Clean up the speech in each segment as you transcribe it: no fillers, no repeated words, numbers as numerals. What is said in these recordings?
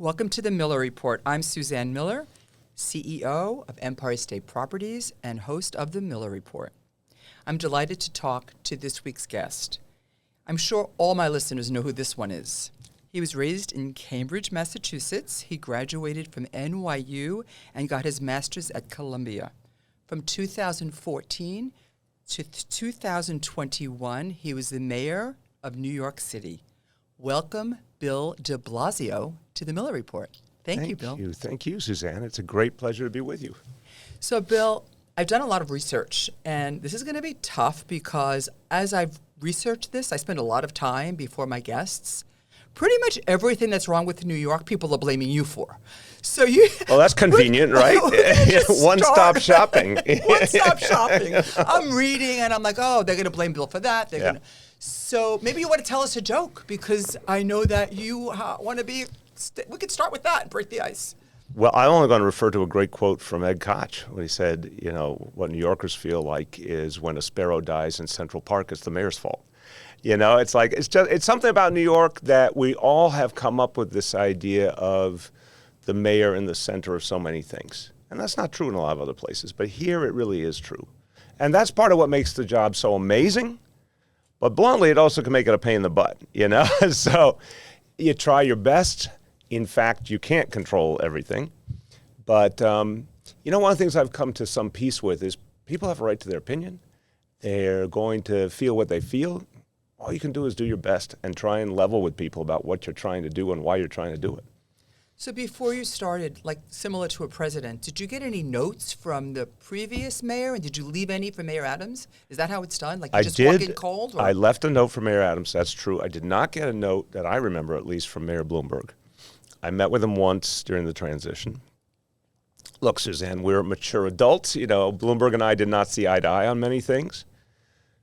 Welcome to the Miller Report. I'm Suzanne Miller, CEO of Empire State Properties and host of the Miller Report. I'm delighted to talk to this week's guest. I'm sure all my listeners know who this one is. He was raised in Cambridge, Massachusetts. He graduated from NYU and got his master's at Columbia. From 2014 to 2021, he was the mayor of New York City. Welcome, Bill de Blasio, to the Miller Report. Thank you, Bill. Thank you, Suzanne. It's a great pleasure to be with you. So, Bill, I've done a lot of research, and this is going to be tough because as I've researched this, I spend a lot of time before my guests. Pretty much everything that's wrong with New York, people are blaming you for. So you. Well, that's convenient, right? One-stop shopping. One-stop shopping. I'm reading, and I'm like, oh, they're going to blame Bill for that. They're going to. So maybe you want to tell us a joke because I know that you want to be. We could start with that and break the ice. Well, I'm only going to refer to a great quote from Ed Koch when he said, what New Yorkers feel like is when a sparrow dies in Central Park, it's the mayor's fault. It's something about New York that we all have come up with this idea of the mayor in the center of so many things. And that's not true in a lot of other places, but here it really is true. And that's part of what makes the job so amazing. But bluntly, it also can make it a pain in the butt, So you try your best. In fact, you can't control everything. But, one of the things I've come to some peace with is people have a right to their opinion. They're going to feel what they feel. All you can do is do your best and try and level with people about what you're trying to do and why you're trying to do it. So before you started, like similar to a president, did you get any notes from the previous mayor, and did you leave any for Mayor Adams? Is that how it's done? Like you just walk in cold? Or? I left a note for Mayor Adams, that's true. I did not get a note that I remember, at least, from Mayor Bloomberg. I met with him once during the transition. Look, Suzanne, we're mature adults. Bloomberg and I did not see eye to eye on many things.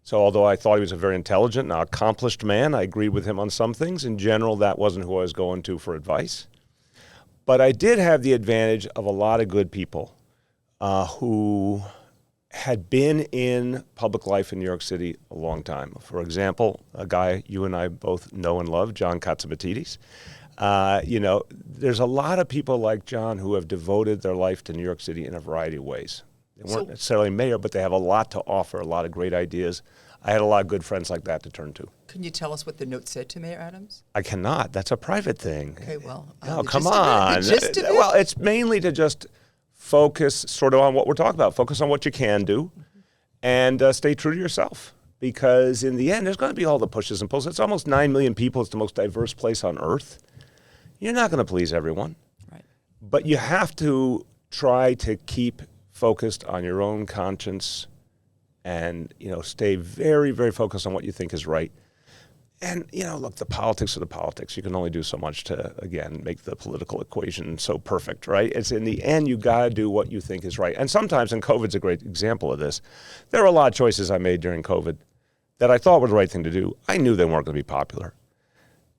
So although I thought he was a very intelligent and accomplished man, I agreed with him on some things. In general, that wasn't who I was going to for advice. But I did have the advantage of a lot of good people who had been in public life in New York City a long time. For example, a guy you and I both know and love, John Katsimatidis. There's a lot of people like John who have devoted their life to New York City in a variety of ways. They weren't necessarily mayor, but they have a lot to offer, a lot of great ideas. I had a lot of good friends like that to turn to. Can you tell us what the note said to Mayor Adams? I cannot. That's a private thing. Okay, well. No, come on. The gist of it? Well, it's mainly to just focus sort of on what we're talking about. Focus on what you can do and stay true to yourself. Because in the end, there's going to be all the pushes and pulls. It's almost 9 million people. It's the most diverse place on earth. You're not going to please everyone. Right. But you have to try to keep focused on your own conscience and, stay very, very focused on what you think is right. And, look, the politics are the politics. You can only do so much to, again, make the political equation so perfect, right? It's in the end, you got to do what you think is right. And sometimes, and COVID's a great example of this, there were a lot of choices I made during COVID that I thought were the right thing to do. I knew they weren't going to be popular.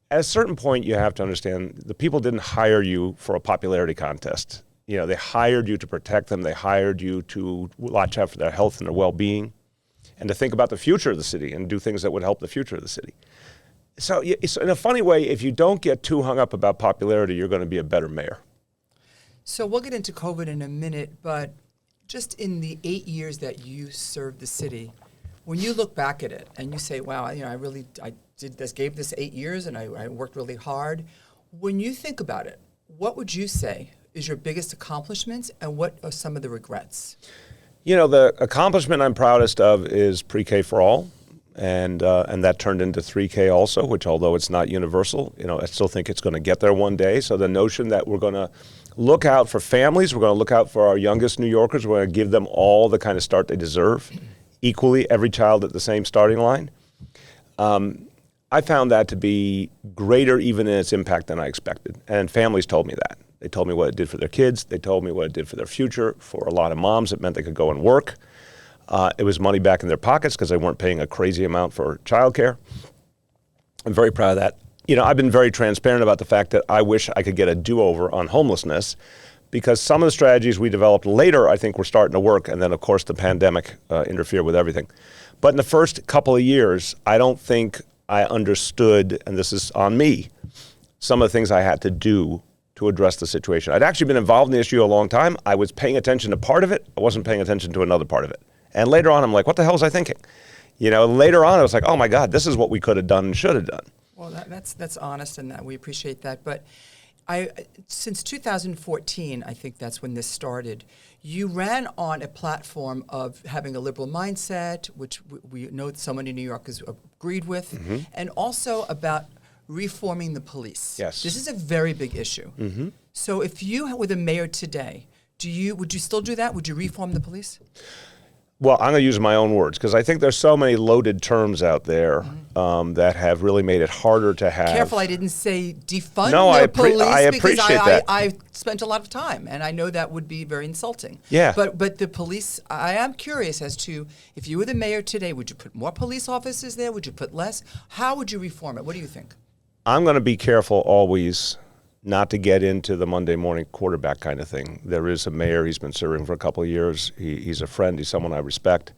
At a certain point, you have to understand the people didn't hire you for a popularity contest. They hired you to protect them. They hired you to watch out for their health and their well-being and to think about the future of the city and do things that would help the future of the city. So in a funny way, if you don't get too hung up about popularity, you're going to be a better mayor. So we'll get into COVID in a minute, but just in the 8 years that you served the city, when you look back at it and you say, wow, I did this, gave this 8 years and I worked really hard. When you think about it, what would you say is your biggest accomplishments and what are some of the regrets? The accomplishment I'm proudest of is pre-K for all. And that turned into 3K also, which although it's not universal, I still think it's going to get there one day. So the notion that we're going to look out for families, we're going to look out for our youngest New Yorkers, we're going to give them all the kind of start they deserve, equally, every child at the same starting line. I found that to be greater even in its impact than I expected. And families told me that. They told me what it did for their kids. They told me what it did for their future. For a lot of moms, it meant they could go and work. It was money back in their pockets because they weren't paying a crazy amount for childcare. I'm very proud of that. I've been very transparent about the fact that I wish I could get a do-over on homelessness because some of the strategies we developed later, I think, were starting to work. And then, of course, the pandemic interfered with everything. But in the first couple of years, I don't think I understood, and this is on me, some of the things I had to do to address the situation. I'd actually been involved in the issue a long time. I was paying attention to part of it. I wasn't paying attention to another part of it. And later on, I'm like, what the hell was I thinking? Later on, I was like, oh my God, this is what we could have done and should have done. Well, that's honest, and that we appreciate that. But since 2014, I think that's when this started, you ran on a platform of having a liberal mindset, which we know that someone in New York has agreed with, and also about reforming the police. Yes. This is a very big issue. So if you were the mayor today, would you still do that? Would you reform the police? Well, I'm going to use my own words because I think there's so many loaded terms out there that have really made it harder to have. Careful, I didn't say defund the police I appreciate because that. I spent a lot of time, and I know that would be very insulting. Yeah. But the police, I am curious as to, if you were the mayor today, would you put more police officers there? Would you put less? How would you reform it? What do you think? I'm going to be careful always not to get into the Monday morning quarterback kind of thing. There is a mayor, he's been serving for a couple of years. He's a friend, he's someone I respect.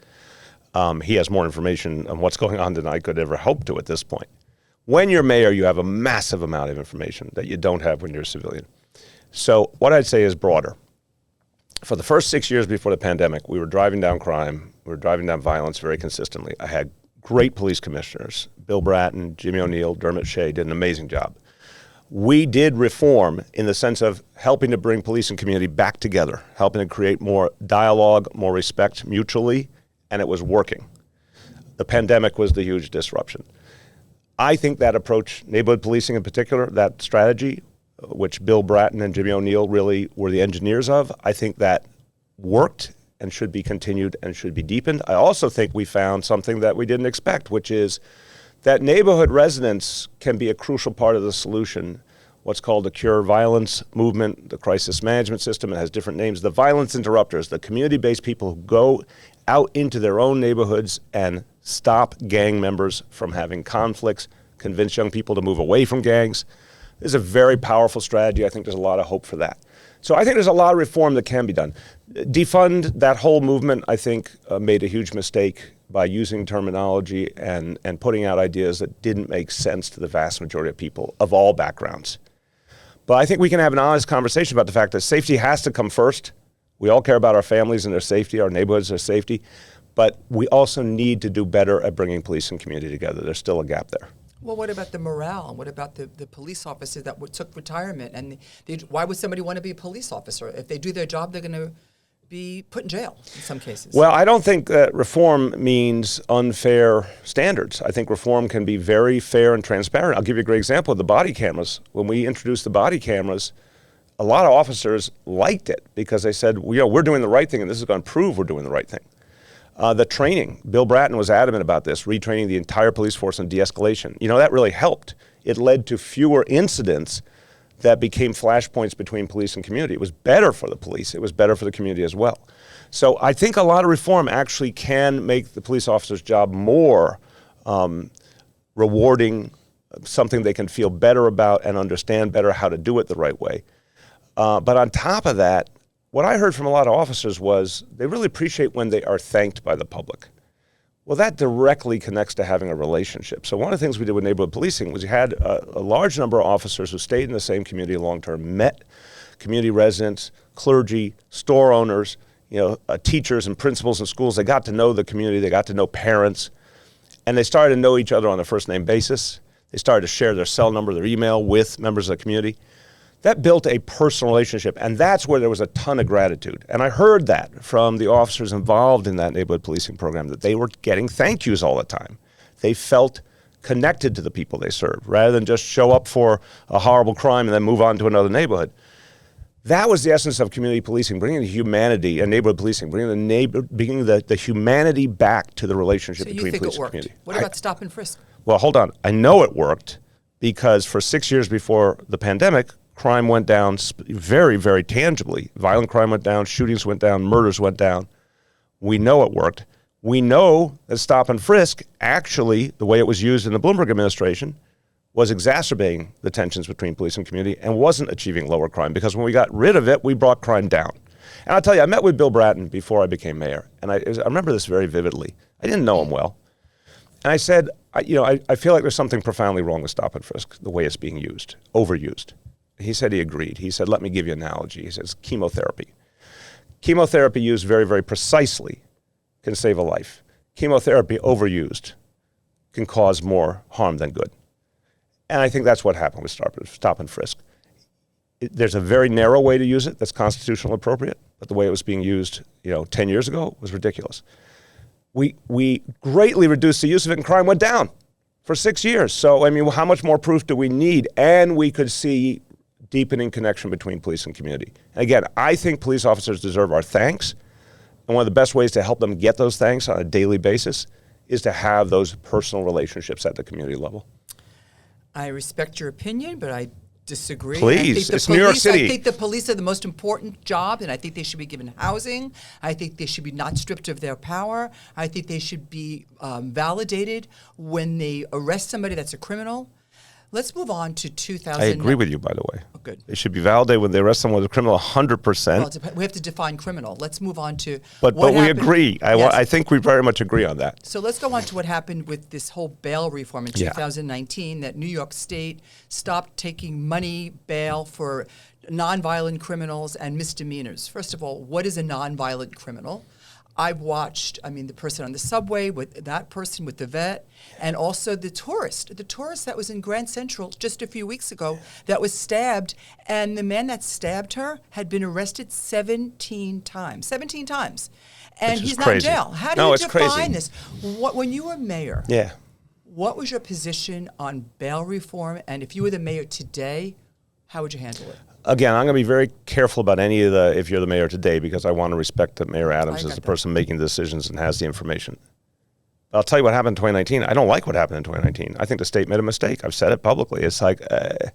He has more information on what's going on than I could ever hope to at this point. When you're mayor, you have a massive amount of information that you don't have when you're a civilian. So what I'd say is broader. For the first 6 years before the pandemic, we were driving down crime, we were driving down violence very consistently. I had great police commissioners. Bill Bratton, Jimmy O'Neill, Dermot Shea did an amazing job. We did reform in the sense of helping to bring police and community back together, helping to create more dialogue, more respect mutually, and it was working. The pandemic was the huge disruption. I think that approach, neighborhood policing in particular, that strategy, which Bill Bratton and Jimmy O'Neill really were the engineers of, I think that worked and should be continued and should be deepened. I also think we found something that we didn't expect, which is that neighborhood residents can be a crucial part of the solution. What's called the Cure Violence movement, the crisis management system, it has different names. The violence interrupters, the community-based people who go out into their own neighborhoods and stop gang members from having conflicts, convince young people to move away from gangs. This is a very powerful strategy. I think there's a lot of hope for that. So I think there's a lot of reform that can be done. Defund that whole movement, I think, made a huge mistake by using terminology and putting out ideas that didn't make sense to the vast majority of people of all backgrounds. But I think we can have an honest conversation about the fact that safety has to come first. We all care about our families and their safety, our neighborhoods, their safety, but we also need to do better at bringing police and community together. There's still a gap there. Well, what about the morale? What about the police officers that took retirement? And why would somebody want to be a police officer? If they do their job, they're going to be put in jail in some cases. Well, I don't think that reform means unfair standards. I think reform can be very fair and transparent. I'll give you a great example of the body cameras. When we introduced the body cameras, a lot of officers liked it because they said, we're doing the right thing and this is going to prove we're doing the right thing. The training, Bill Bratton was adamant about this, retraining the entire police force on de-escalation. That really helped. It led to fewer incidents that became flashpoints between police and community. It was better for the police. It was better for the community as well. So I think a lot of reform actually can make the police officer's job more rewarding, something they can feel better about and understand better how to do it the right way. But on top of that, what I heard from a lot of officers was they really appreciate when they are thanked by the public. Well, that directly connects to having a relationship. So one of the things we did with neighborhood policing was we had a large number of officers who stayed in the same community long-term, met community residents, clergy, store owners, teachers and principals in schools. They got to know the community. They got to know parents. And they started to know each other on a first-name basis. They started to share their cell number, their email with members of the community. That built a personal relationship, and that's where there was a ton of gratitude. And I heard that from the officers involved in that neighborhood policing program, that they were getting thank yous all the time. They felt connected to the people they served, rather than just show up for a horrible crime and then move on to another neighborhood. That was the essence of community policing, bringing the humanity, and neighborhood policing, bringing the humanity back to the relationship between police and community. What about stop and frisk? Well, hold on. I know it worked because for 6 years before the pandemic, crime went down very, very tangibly. Violent crime went down, shootings went down, murders went down. We know it worked. We know that stop and frisk, actually, the way it was used in the Bloomberg administration, was exacerbating the tensions between police and community and wasn't achieving lower crime, because when we got rid of it, we brought crime down. And I'll tell you, I met with Bill Bratton before I became mayor, and I remember this very vividly. I didn't know him well. And I said, I feel like there's something profoundly wrong with stop and frisk, the way it's being used, overused. he said he agreed. He said, let me give you an analogy. He says, chemotherapy. Chemotherapy used very, very precisely can save a life. Chemotherapy overused can cause more harm than good. And I think that's what happened with stop and frisk. There's a very narrow way to use it that's constitutionally appropriate, but the way it was being used, 10 years ago was ridiculous. We greatly reduced the use of it, and crime went down for 6 years. So, how much more proof do we need? And we could see deepening connection between police and community. Again, I think police officers deserve our thanks. And one of the best ways to help them get those thanks on a daily basis is to have those personal relationships at the community level. I respect your opinion, but I disagree. Please, it's New York City. I think the police are the most important job, and I think they should be given housing. I think they should be not stripped of their power. I think they should be validated when they arrest somebody that's a criminal. Let's move on to 2000. I agree with you, by the way. Oh, good. It should be validated when they arrest someone as a criminal 100%. Well, we have to define criminal. Let's move on to But we agree. Yes. I think we very much agree on that. So let's go on to what happened with this whole bail reform in 2019, that New York State stopped taking money bail for nonviolent criminals and misdemeanors. First of all, what is a nonviolent criminal? I've watched, the person on the subway with that person with the vet, and also the tourist that was in Grand Central just a few weeks ago that was stabbed, and the man that stabbed her had been arrested 17 times. 17 times. And he's not in jail. How do you define this? When you were mayor, what was your position on bail reform? And if you were the mayor today, how would you handle it? Again, I'm going to be very careful about if you're the mayor today, because I want to respect that Mayor Adams is the person making the decisions and has the information. But I'll tell you what happened in 2019. I don't like what happened in 2019. I think the state made a mistake. I've said it publicly. It's like the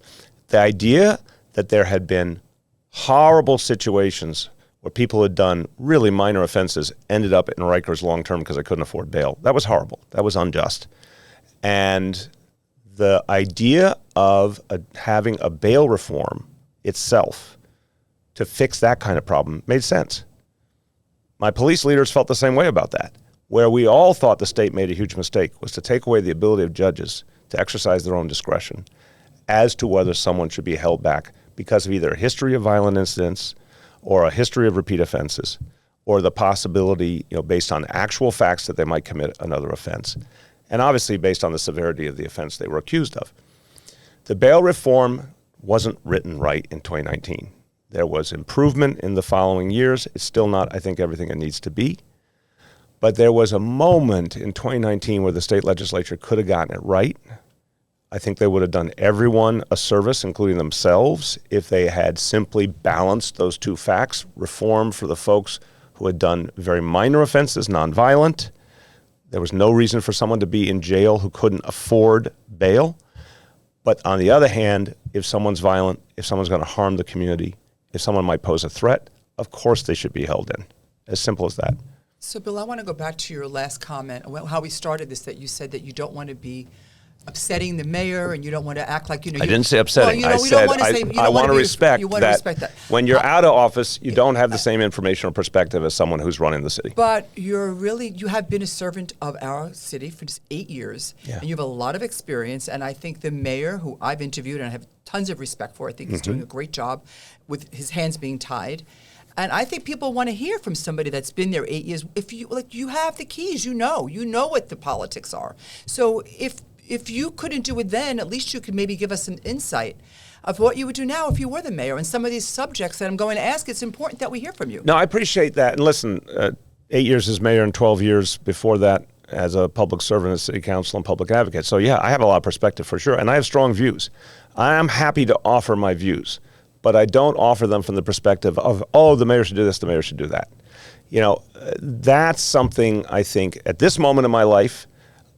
idea that there had been horrible situations where people had done really minor offenses ended up in Rikers long-term because they couldn't afford bail. That was horrible. That was unjust. And the idea of having a bail reform itself to fix that kind of problem made sense. My police leaders felt the same way about that. Where we all thought the state made a huge mistake was to take away the ability of judges to exercise their own discretion as to whether someone should be held back because of either a history of violent incidents or a history of repeat offenses or the possibility, based on actual facts, that they might commit another offense. And obviously based on the severity of the offense they were accused of. The bail reform wasn't written right in 2019. There was improvement in the following years. It's still not, I think, everything it needs to be. But there was a moment in 2019 where the state legislature could have gotten it right. I think they would have done everyone a service, including themselves, if they had simply balanced those two facts. Reform for the folks who had done very minor offenses, nonviolent. There was no reason for someone to be in jail who couldn't afford bail. But on the other hand, if someone's violent, if someone's going to harm the community, if someone might pose a threat, of course they should be held in. As simple as that. So, Bill, I want to go back to your last comment, how we started this, that you said that you don't want to be upsetting the mayor and you don't want to act like, I didn't say upsetting. I said I want to respect that when you're out of office, you don't have the same information or perspective as someone who's running the city. But you have been a servant of our city for just 8 years, and you have a lot of experience, and I think the mayor, who I've interviewed and I have tons of respect for, I think he's doing a great job with his hands being tied. And I think people want to hear from somebody that's been there 8 years. If you have the keys, you know what the politics are. So if you couldn't do it then, at least you could maybe give us some insight of what you would do now if you were the mayor. And some of these subjects that I'm going to ask, it's important that we hear from you. No, I appreciate that. And listen, 8 years as mayor and 12 years before that as a public servant at city council and public advocate. So yeah, I have a lot of perspective for sure. And I have strong views. I am happy to offer my views, but I don't offer them from the perspective of, the mayor should do this, the mayor should do that. That's something I think at this moment in my life,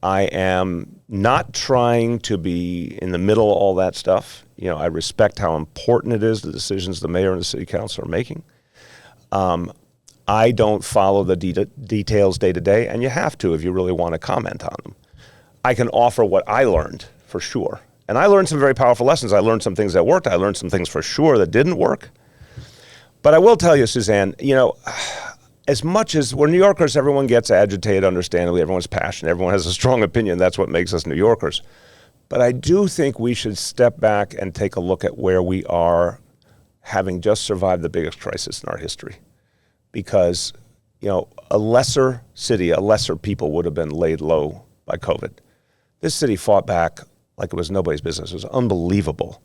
I am not trying to be in the middle of all that stuff. I respect how important it is, the decisions the mayor and the city council are making. I don't follow the details day to day, and you have to if you really want to comment on them. I can offer what I learned, for sure. And I learned some very powerful lessons. I learned some things that worked. I learned some things for sure that didn't work. But I will tell you, Suzanne, as much as we're New Yorkers, everyone gets agitated, understandably. Everyone's passionate. Everyone has a strong opinion. That's what makes us New Yorkers. But I do think we should step back and take a look at where we are, having just survived the biggest crisis in our history. Because, a lesser city, lesser people would have been laid low by COVID. This city fought back like it was nobody's business. It was unbelievable.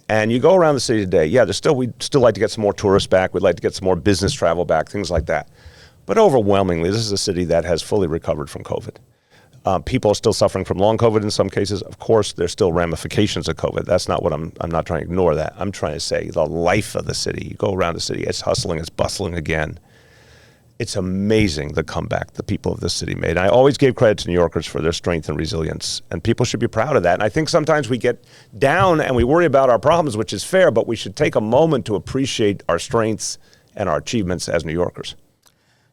And you go around the city today, we'd still like to get some more tourists back. We'd like to get some more business travel back, things like that. But overwhelmingly, this is a city that has fully recovered from COVID. People are still suffering from long COVID in some cases. Of course, there's still ramifications of COVID. That's not what I'm not trying to ignore that. I'm trying to say the life of the city. You go around the city, it's hustling, it's bustling again. It's amazing the comeback the people of this city made. I always gave credit to New Yorkers for their strength and resilience, and people should be proud of that. And I think sometimes we get down and we worry about our problems, which is fair, but we should take a moment to appreciate our strengths and our achievements as New Yorkers.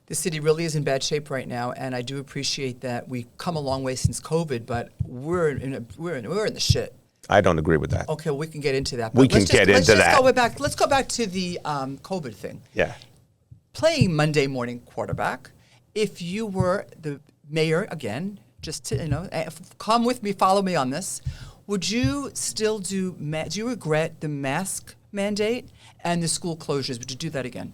The city really is in bad shape right now, and I do appreciate that we've come a long way since COVID, but we're in the shit. I don't agree with that. Okay, well, we can get into that. We can get into that. Let's go back to the COVID thing. Yeah. Playing Monday morning quarterback, if you were the mayor, again, just to, come with me, follow me on this, would you still do you regret the mask mandate and the school closures? Would you do that again?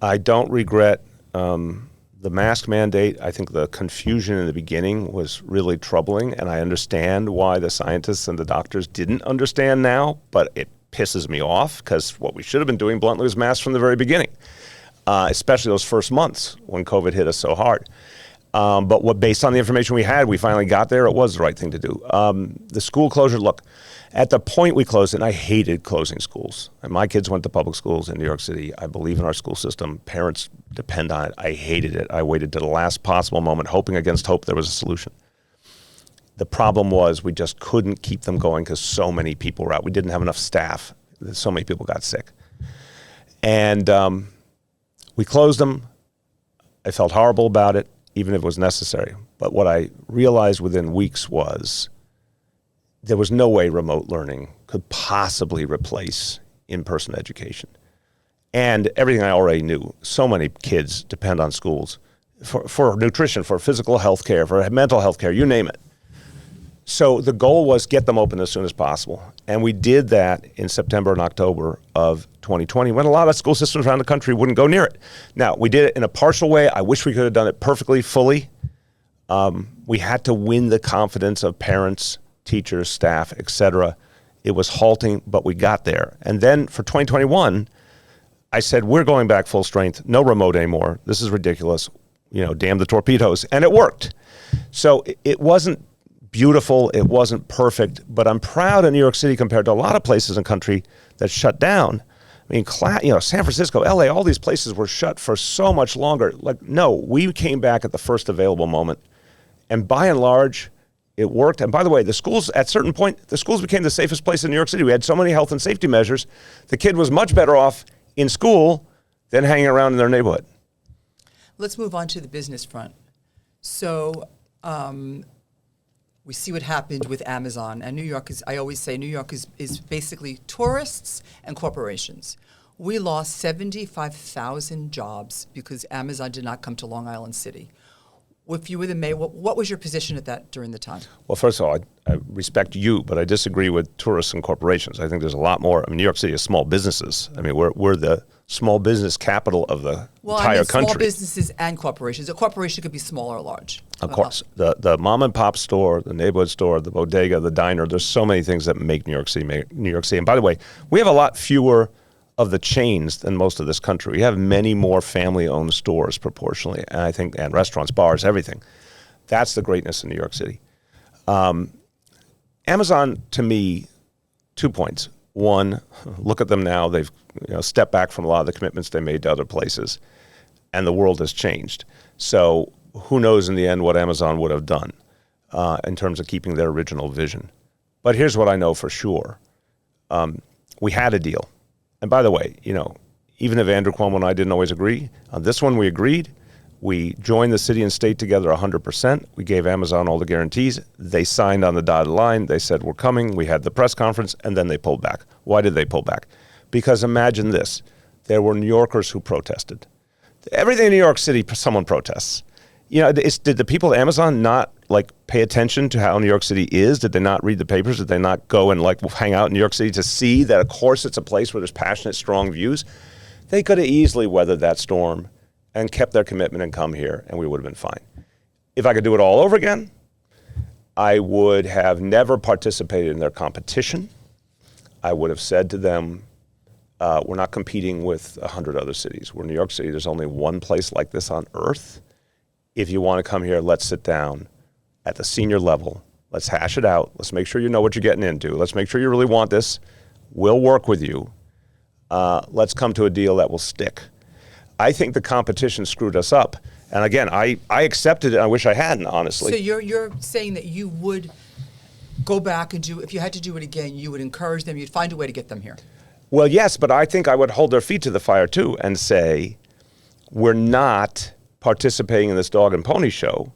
I don't regret the mask mandate. I think the confusion in the beginning was really troubling, and I understand why the scientists and the doctors didn't understand now, but it pisses me off because what we should have been doing bluntly was masks from the very beginning. Especially those first months when COVID hit us so hard. But based on the information we had, we finally got there. It was the right thing to do. The school closure, look, at the point we closed it, and I hated closing schools. And my kids went to public schools in New York City. I believe in our school system. Parents depend on it. I hated it. I waited to the last possible moment, hoping against hope there was a solution. The problem was we just couldn't keep them going because so many people were out. We didn't have enough staff. So many people got sick. And we closed them. I felt horrible about it, even if it was necessary. But what I realized within weeks was there was no way remote learning could possibly replace in-person education. And everything I already knew, so many kids depend on schools for nutrition, for physical health care, for mental health care, you name it. So the goal was get them open as soon as possible. And we did that in September and October of 2020 when a lot of school systems around the country wouldn't go near it. Now, we did it in a partial way. I wish we could have done it perfectly, fully. We had to win the confidence of parents, teachers, staff, et cetera. It was halting, but we got there. And then for 2021, I said, we're going back full strength, no remote anymore. This is ridiculous. Damn the torpedoes. And it worked. So it wasn't beautiful, it wasn't perfect, but I'm proud of New York City compared to a lot of places in the country that shut down. I mean, San Francisco, LA, all these places were shut for so much longer. No, we came back at the first available moment. And by and large, it worked. And by the way, the schools, at a certain point, the schools became the safest place in New York City. We had so many health and safety measures. The kid was much better off in school than hanging around in their neighborhood. Let's move on to the business front. So, we see what happened with Amazon, and New York I always say New York is basically tourists and corporations. We lost 75,000 jobs because Amazon did not come to Long Island City. If you were the mayor, what was your position at that during the time? Well, first of all, I respect you, but I disagree with tourists and corporations. I think there's a lot more. New York City is small businesses. We're the small business capital of the entire country. Small businesses and corporations. A corporation could be small or large. Of course. The mom and pop store, the neighborhood store, the bodega, the diner, there's so many things that make New York City New York City. And by the way, we have a lot fewer of the chains than most of this country. We have many more family-owned stores proportionally, and restaurants, bars, everything. That's the greatness in New York City. Amazon, to me, 2 points. One, look at them now. They've stepped back from a lot of the commitments they made to other places, and the world has changed. So who knows in the end what Amazon would have done in terms of keeping their original vision. But here's what I know for sure. We had a deal. And by the way, even if Andrew Cuomo and I didn't always agree, on this one we agreed. We joined the city and state together 100%. We gave Amazon all the guarantees. They signed on the dotted line. They said, we're coming. We had the press conference, and then they pulled back. Why did they pull back? Because imagine this. There were New Yorkers who protested. Everything in New York City, someone protests. Did the people at Amazon not pay attention to how New York City is? Did they not read the papers? Did they not go and hang out in New York City to see that, of course, it's a place where there's passionate, strong views? They could have easily weathered that storm and kept their commitment and come here, and we would have been fine. If I could do it all over again, I would have never participated in their competition. I would have said to them, we're not competing with 100 other cities. We're New York City. There's only one place like this on earth. If you want to come here, let's sit down at the senior level. Let's hash it out. Let's make sure you know what you're getting into. Let's make sure you really want this. We'll work with you. Let's come to a deal that will stick. I think the competition screwed us up. And again, I accepted it. I wish I hadn't, honestly. So you're saying that you would go back and if you had to do it again, you would encourage them, you'd find a way to get them here. Well, yes, but I think I would hold their feet to the fire, too, and say, we're not participating in this dog and pony show,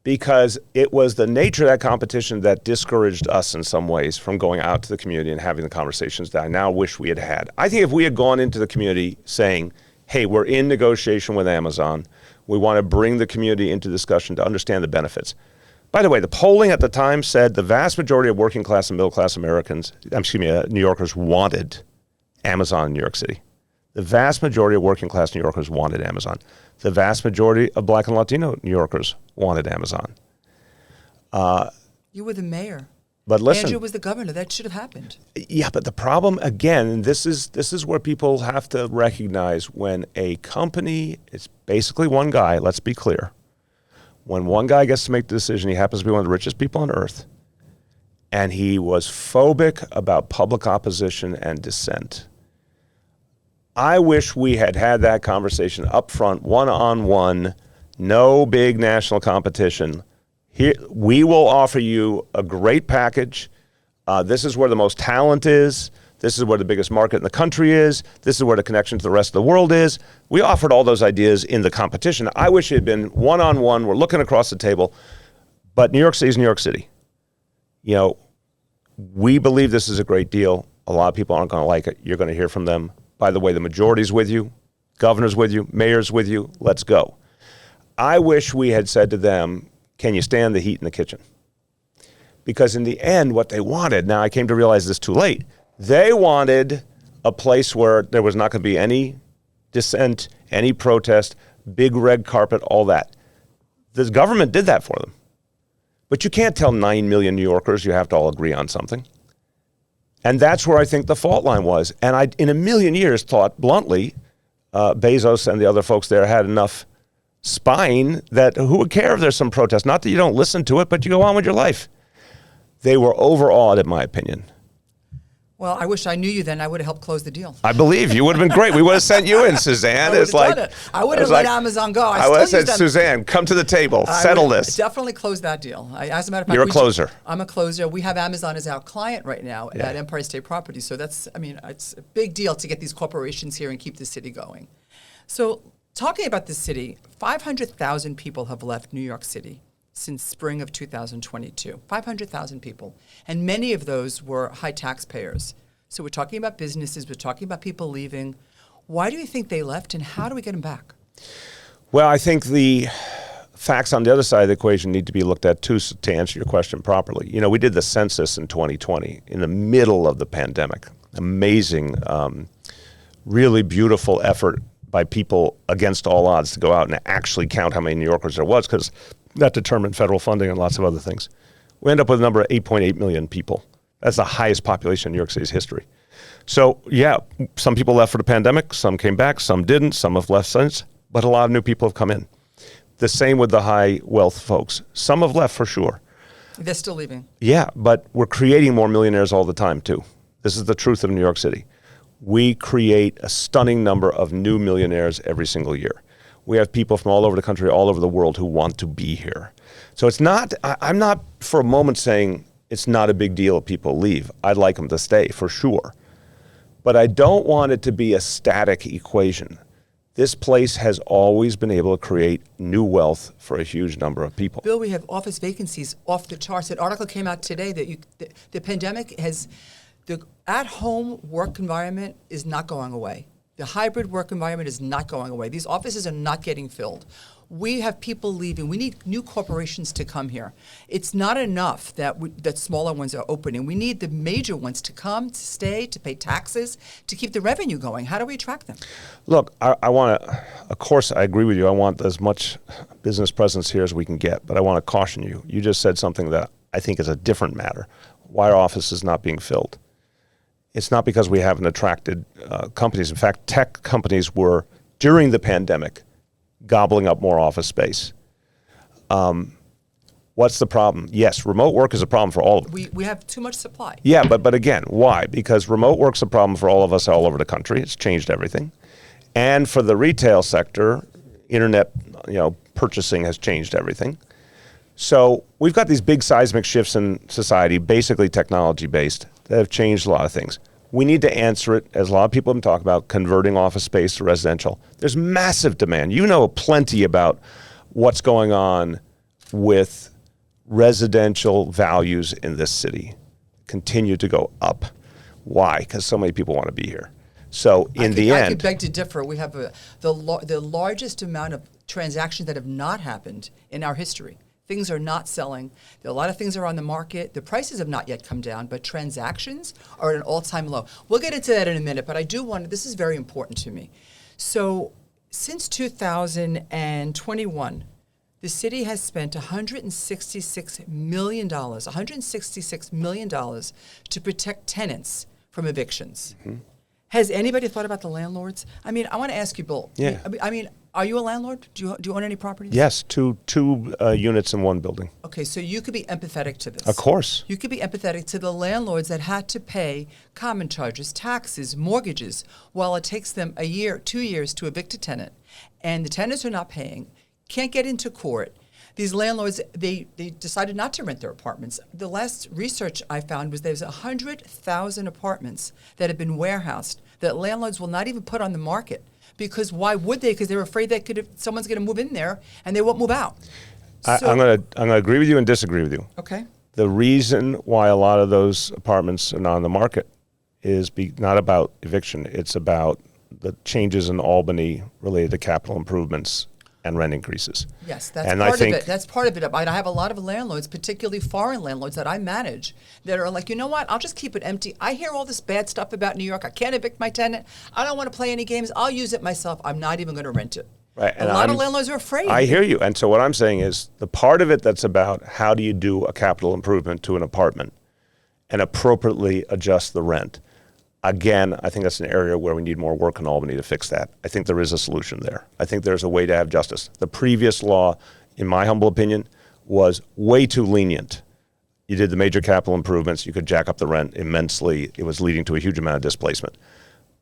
because it was the nature of that competition that discouraged us in some ways from going out to the community and having the conversations that I now wish we had had. I think if we had gone into the community saying, hey, we're in negotiation with Amazon, we want to bring the community into discussion to understand the benefits. By the way, the polling at the time said the vast majority of working class and middle class New Yorkers wanted Amazon in New York City. The vast majority of working class New Yorkers wanted Amazon. The vast majority of Black and Latino New Yorkers wanted Amazon. You were the mayor. But listen, Andrew was the governor. That should have happened. Yeah, but the problem, again, and this is where people have to recognize when a company, it's basically one guy, let's be clear. When one guy gets to make the decision, he happens to be one of the richest people on earth, and he was phobic about public opposition and dissent. I wish we had had that conversation up front, one-on-one, no big national competition. Here, we will offer you a great package. This is where the most talent is. This is where the biggest market in the country is. This is where the connection to the rest of the world is. We offered all those ideas in the competition. I wish it had been one-on-one. We're looking across the table. But New York City is New York City. You know, we believe this is a great deal. A lot of people aren't going to like it. You're going to hear from them. By the way, the majority's with you. Governor's with you. Mayor's with you. Let's go. I wish we had said to them, can you stand the heat in the kitchen? Because in the end, what they wanted, now I came to realize this too late, they wanted a place where there was not going to be any dissent, any protest, big red carpet, all that. The government did that for them. But you can't tell 9 million New Yorkers you have to all agree on something. And that's where I think the fault line was. And I, in a million years, thought bluntly, Bezos and the other folks there had enough spine that who would care if there's some protest? Not that you don't listen to it, but you go on with your life. They were overawed, in my opinion. Well, I wish I knew you then. I would have helped close the deal. I believe you would have been great. We would have sent you in, Suzanne. I would have let Amazon go. I would have said, Suzanne, come to the table, settle this. Definitely close that deal. As a matter of fact, you're a closer. I'm a closer. We have Amazon as our client right now at Empire State Properties. So that's, I mean, it's a big deal to get these corporations here and keep the city going. So talking about the city, 500,000 people have left New York City since spring of 2022. 500,000 people. And many of those were high taxpayers. So we're talking about businesses, we're talking about people leaving. Why do you think they left, and how do we get them back? Well, I think the facts on the other side of the equation need to be looked at too, to answer your question properly. You know, we did the census in 2020 in the middle of the pandemic. Amazing, really beautiful effort by people against all odds to go out and actually count how many New Yorkers there was, because that determined federal funding and lots of other things. We end up with a number of 8.8 million people. That's the highest population in New York City's history. So, yeah, some people left for the pandemic, some came back, some didn't, some have left since, but a lot of new people have come in. The same with the high wealth folks. Some have left for sure. They're still leaving. Yeah, but we're creating more millionaires all the time, too. This is the truth of New York City. We create a stunning number of new millionaires every single year. We have people from all over the country, all over the world who want to be here. So it's not, I'm not for a moment saying it's not a big deal if people leave. I'd like them to stay, for sure. But I don't want it to be a static equation. This place has always been able to create new wealth for a huge number of people. Bill, we have office vacancies off the charts. An article came out today that the pandemic has, the at-home work environment is not going away. The hybrid work environment is not going away. These offices are not getting filled. We have people leaving. We need new corporations to come here. It's not enough that smaller ones are opening. We need the major ones to come, to stay, to pay taxes, to keep the revenue going. How do we attract them? Look, I want to, of course, I agree with you. I want as much business presence here as we can get, but I want to caution you. You just said something that I think is a different matter. Why are offices not being filled? It's not because we haven't attracted companies. In fact, tech companies were, during the pandemic, gobbling up more office space. What's the problem? Yes, remote work is a problem for all of us. We have too much supply. Yeah, but again, why? Because remote work's a problem for all of us all over the country. It's changed everything. And for the retail sector, internet, purchasing has changed everything. So we've got these big seismic shifts in society, basically technology-based, that have changed a lot of things. We need to answer it, as a lot of people have been talking about, converting office space to residential. There's massive demand. You know plenty about what's going on with residential values in this city. Continue to go up. Why? Because so many people want to be here. So in the end, I could beg to differ. We have the largest amount of transactions that have not happened in our history. Things are not selling. A lot of things are on the market. The prices have not yet come down, but transactions are at an all-time low. We'll get into that in a minute, but I do want, this is very important to me. So since 2021, the city has spent $166 million to protect tenants from evictions. Mm-hmm. Has anybody thought about the landlords? I mean, I want to ask you, Bill. Yeah. I mean, are you a landlord? Do you own any properties? Yes, two units in one building. Okay, so you could be empathetic to this. Of course. You could be empathetic to the landlords that had to pay common charges, taxes, mortgages, while it takes them a year, 2 years to evict a tenant, and the tenants are not paying, can't get into court. These landlords, they decided not to rent their apartments. The last research I found was there's 100,000 apartments that have been warehoused that landlords will not even put on the market. Because why would they? Because they're afraid that someone's going to move in there and they won't move out. I'm gonna agree with you and disagree with you. Okay. The reason why a lot of those apartments are not on the market is not about eviction. It's about the changes in Albany related to capital improvements and rent increases. Yes, that's part of it. That's part of it. I have a lot of landlords, particularly foreign landlords that I manage, that are like, you know what, I'll just keep it empty. I hear all this bad stuff about New York. I can't evict my tenant. I don't want to play any games. I'll use it myself. I'm not even going to rent it. Right. And a lot of landlords are afraid. I hear you. And so what I'm saying is the part of it that's about how do you do a capital improvement to an apartment and appropriately adjust the rent. Again, I think that's an area where we need more work in Albany to fix that. I think there is a solution there. I think there's a way to have justice. The previous law, in my humble opinion, was way too lenient. You did the major capital improvements, you could jack up the rent immensely. It was leading to a huge amount of displacement.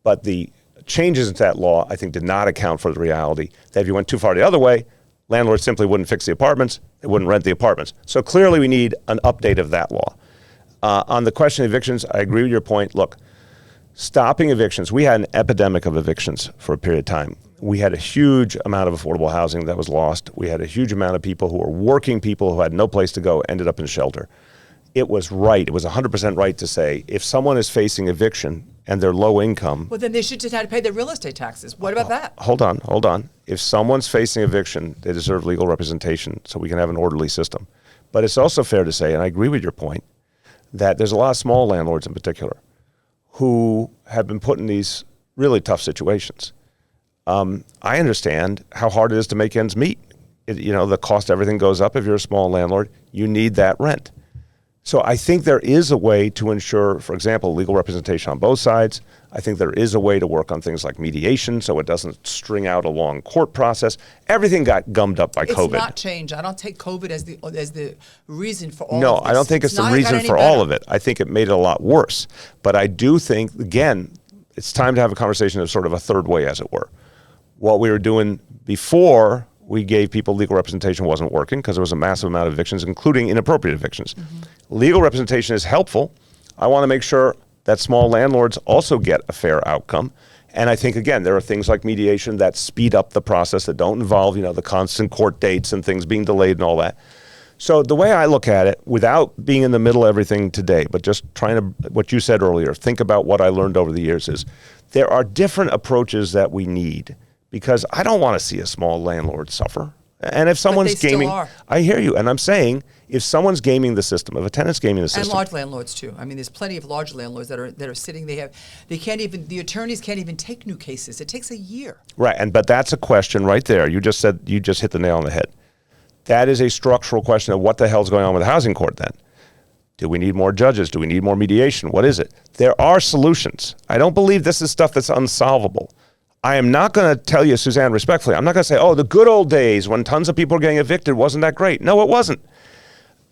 But the changes to that law, I think, did not account for the reality that if you went too far the other way, landlords simply wouldn't fix the apartments, they wouldn't rent the apartments. So clearly we need an update of that law. On the question of evictions, I agree with your point. Look, stopping evictions, we had an epidemic of evictions for a period of time. We had a huge amount of affordable housing that was lost. We had a huge amount of people who were working people who had no place to go, ended up in shelter. It was right, it was 100% right to say, if someone is facing eviction and they're low income. Well, then they should just have to pay their real estate taxes. What about that? Hold on. If someone's facing eviction, they deserve legal representation so we can have an orderly system. But it's also fair to say, and I agree with your point, that there's a lot of small landlords in particular who have been put in these really tough situations. I understand how hard it is to make ends meet. The cost of everything goes up if you're a small landlord. You need that rent. So I think there is a way to ensure, for example, legal representation on both sides. I think there is a way to work on things like mediation so it doesn't string out a long court process. Everything got gummed up by COVID. It's not change. I don't take COVID as the reason for all of No, this. I don't think it's the reason for all of it. I think it made it a lot worse. But I do think, again, it's time to have a conversation of sort of a third way, as it were. What we were doing before we gave people legal representation wasn't working because there was a massive amount of evictions, including inappropriate evictions. Mm-hmm. Legal representation is helpful. I want to make sure that small landlords also get a fair outcome. And I think, again, there are things like mediation that speed up the process that don't involve, the constant court dates and things being delayed and all that. So the way I look at it, without being in the middle of everything today, but just trying to, what you said earlier, think about what I learned over the years is there are different approaches that we need. Because I don't want to see a small landlord suffer. And if someone's still gaming, are. I hear you. And I'm saying, if someone's gaming the system, if a tenant's gaming the system. And large landlords too. I mean, there's plenty of large landlords that are sitting. The attorneys can't even take new cases. It takes a year. Right, but that's a question right there. You just hit the nail on the head. That is a structural question of what the hell's going on with the housing court then. Do we need more judges? Do we need more mediation? What is it? There are solutions. I don't believe this is stuff that's unsolvable. I am not going to tell you, Suzanne, respectfully, I'm not going to say, oh, the good old days when tons of people were getting evicted, wasn't that great? No, it wasn't.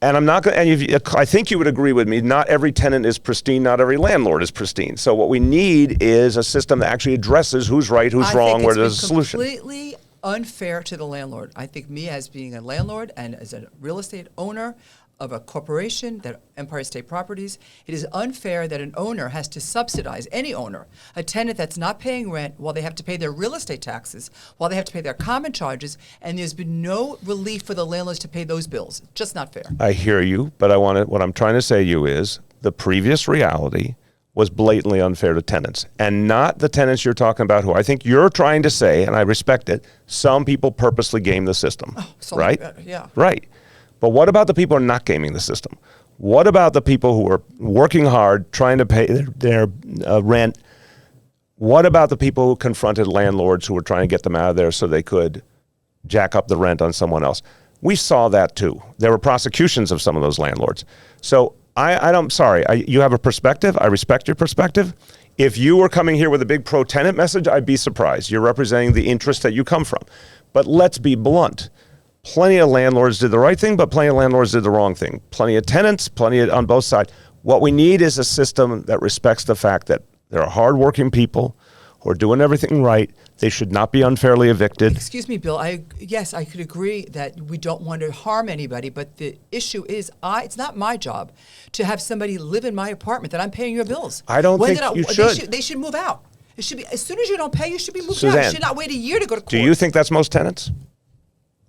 And I'm not going to, I think you would agree with me, not every tenant is pristine, not every landlord is pristine. So what we need is a system that actually addresses who's right, who's wrong, where there's a solution. Completely unfair to the landlord. I think me as being a landlord and as a real estate owner of a corporation, that Empire State Properties, it is unfair that an owner has to subsidize, any owner, a tenant that's not paying rent while they have to pay their real estate taxes, while they have to pay their common charges, and there's been no relief for the landlords to pay those bills. Just not fair. I hear you, but what I'm trying to say to you is the previous reality was blatantly unfair to tenants, and not the tenants you're talking about, who I think you're trying to say, and I respect it, some people purposely game the system, right? Yeah. Right. But what about the people who are not gaming the system? What about the people who are working hard, trying to pay their rent? What about the people who confronted landlords who were trying to get them out of there so they could jack up the rent on someone else? We saw that too. There were prosecutions of some of those landlords. So you have a perspective. I respect your perspective. If you were coming here with a big pro-tenant message, I'd be surprised. You're representing the interest that you come from. But let's be blunt. Plenty of landlords did the right thing, but plenty of landlords did the wrong thing. Plenty of tenants, on both sides. What we need is a system that respects the fact that there are hardworking people who are doing everything right. They should not be unfairly evicted. Excuse me, Bill. Yes, I could agree that we don't want to harm anybody, but the issue is it's not my job to have somebody live in my apartment that I'm paying your bills. I don't think you should. They should move out. It should be, as soon as you don't pay, you should be moved out. Suzanne, You should not wait a year to go to court. Do you think that's most tenants?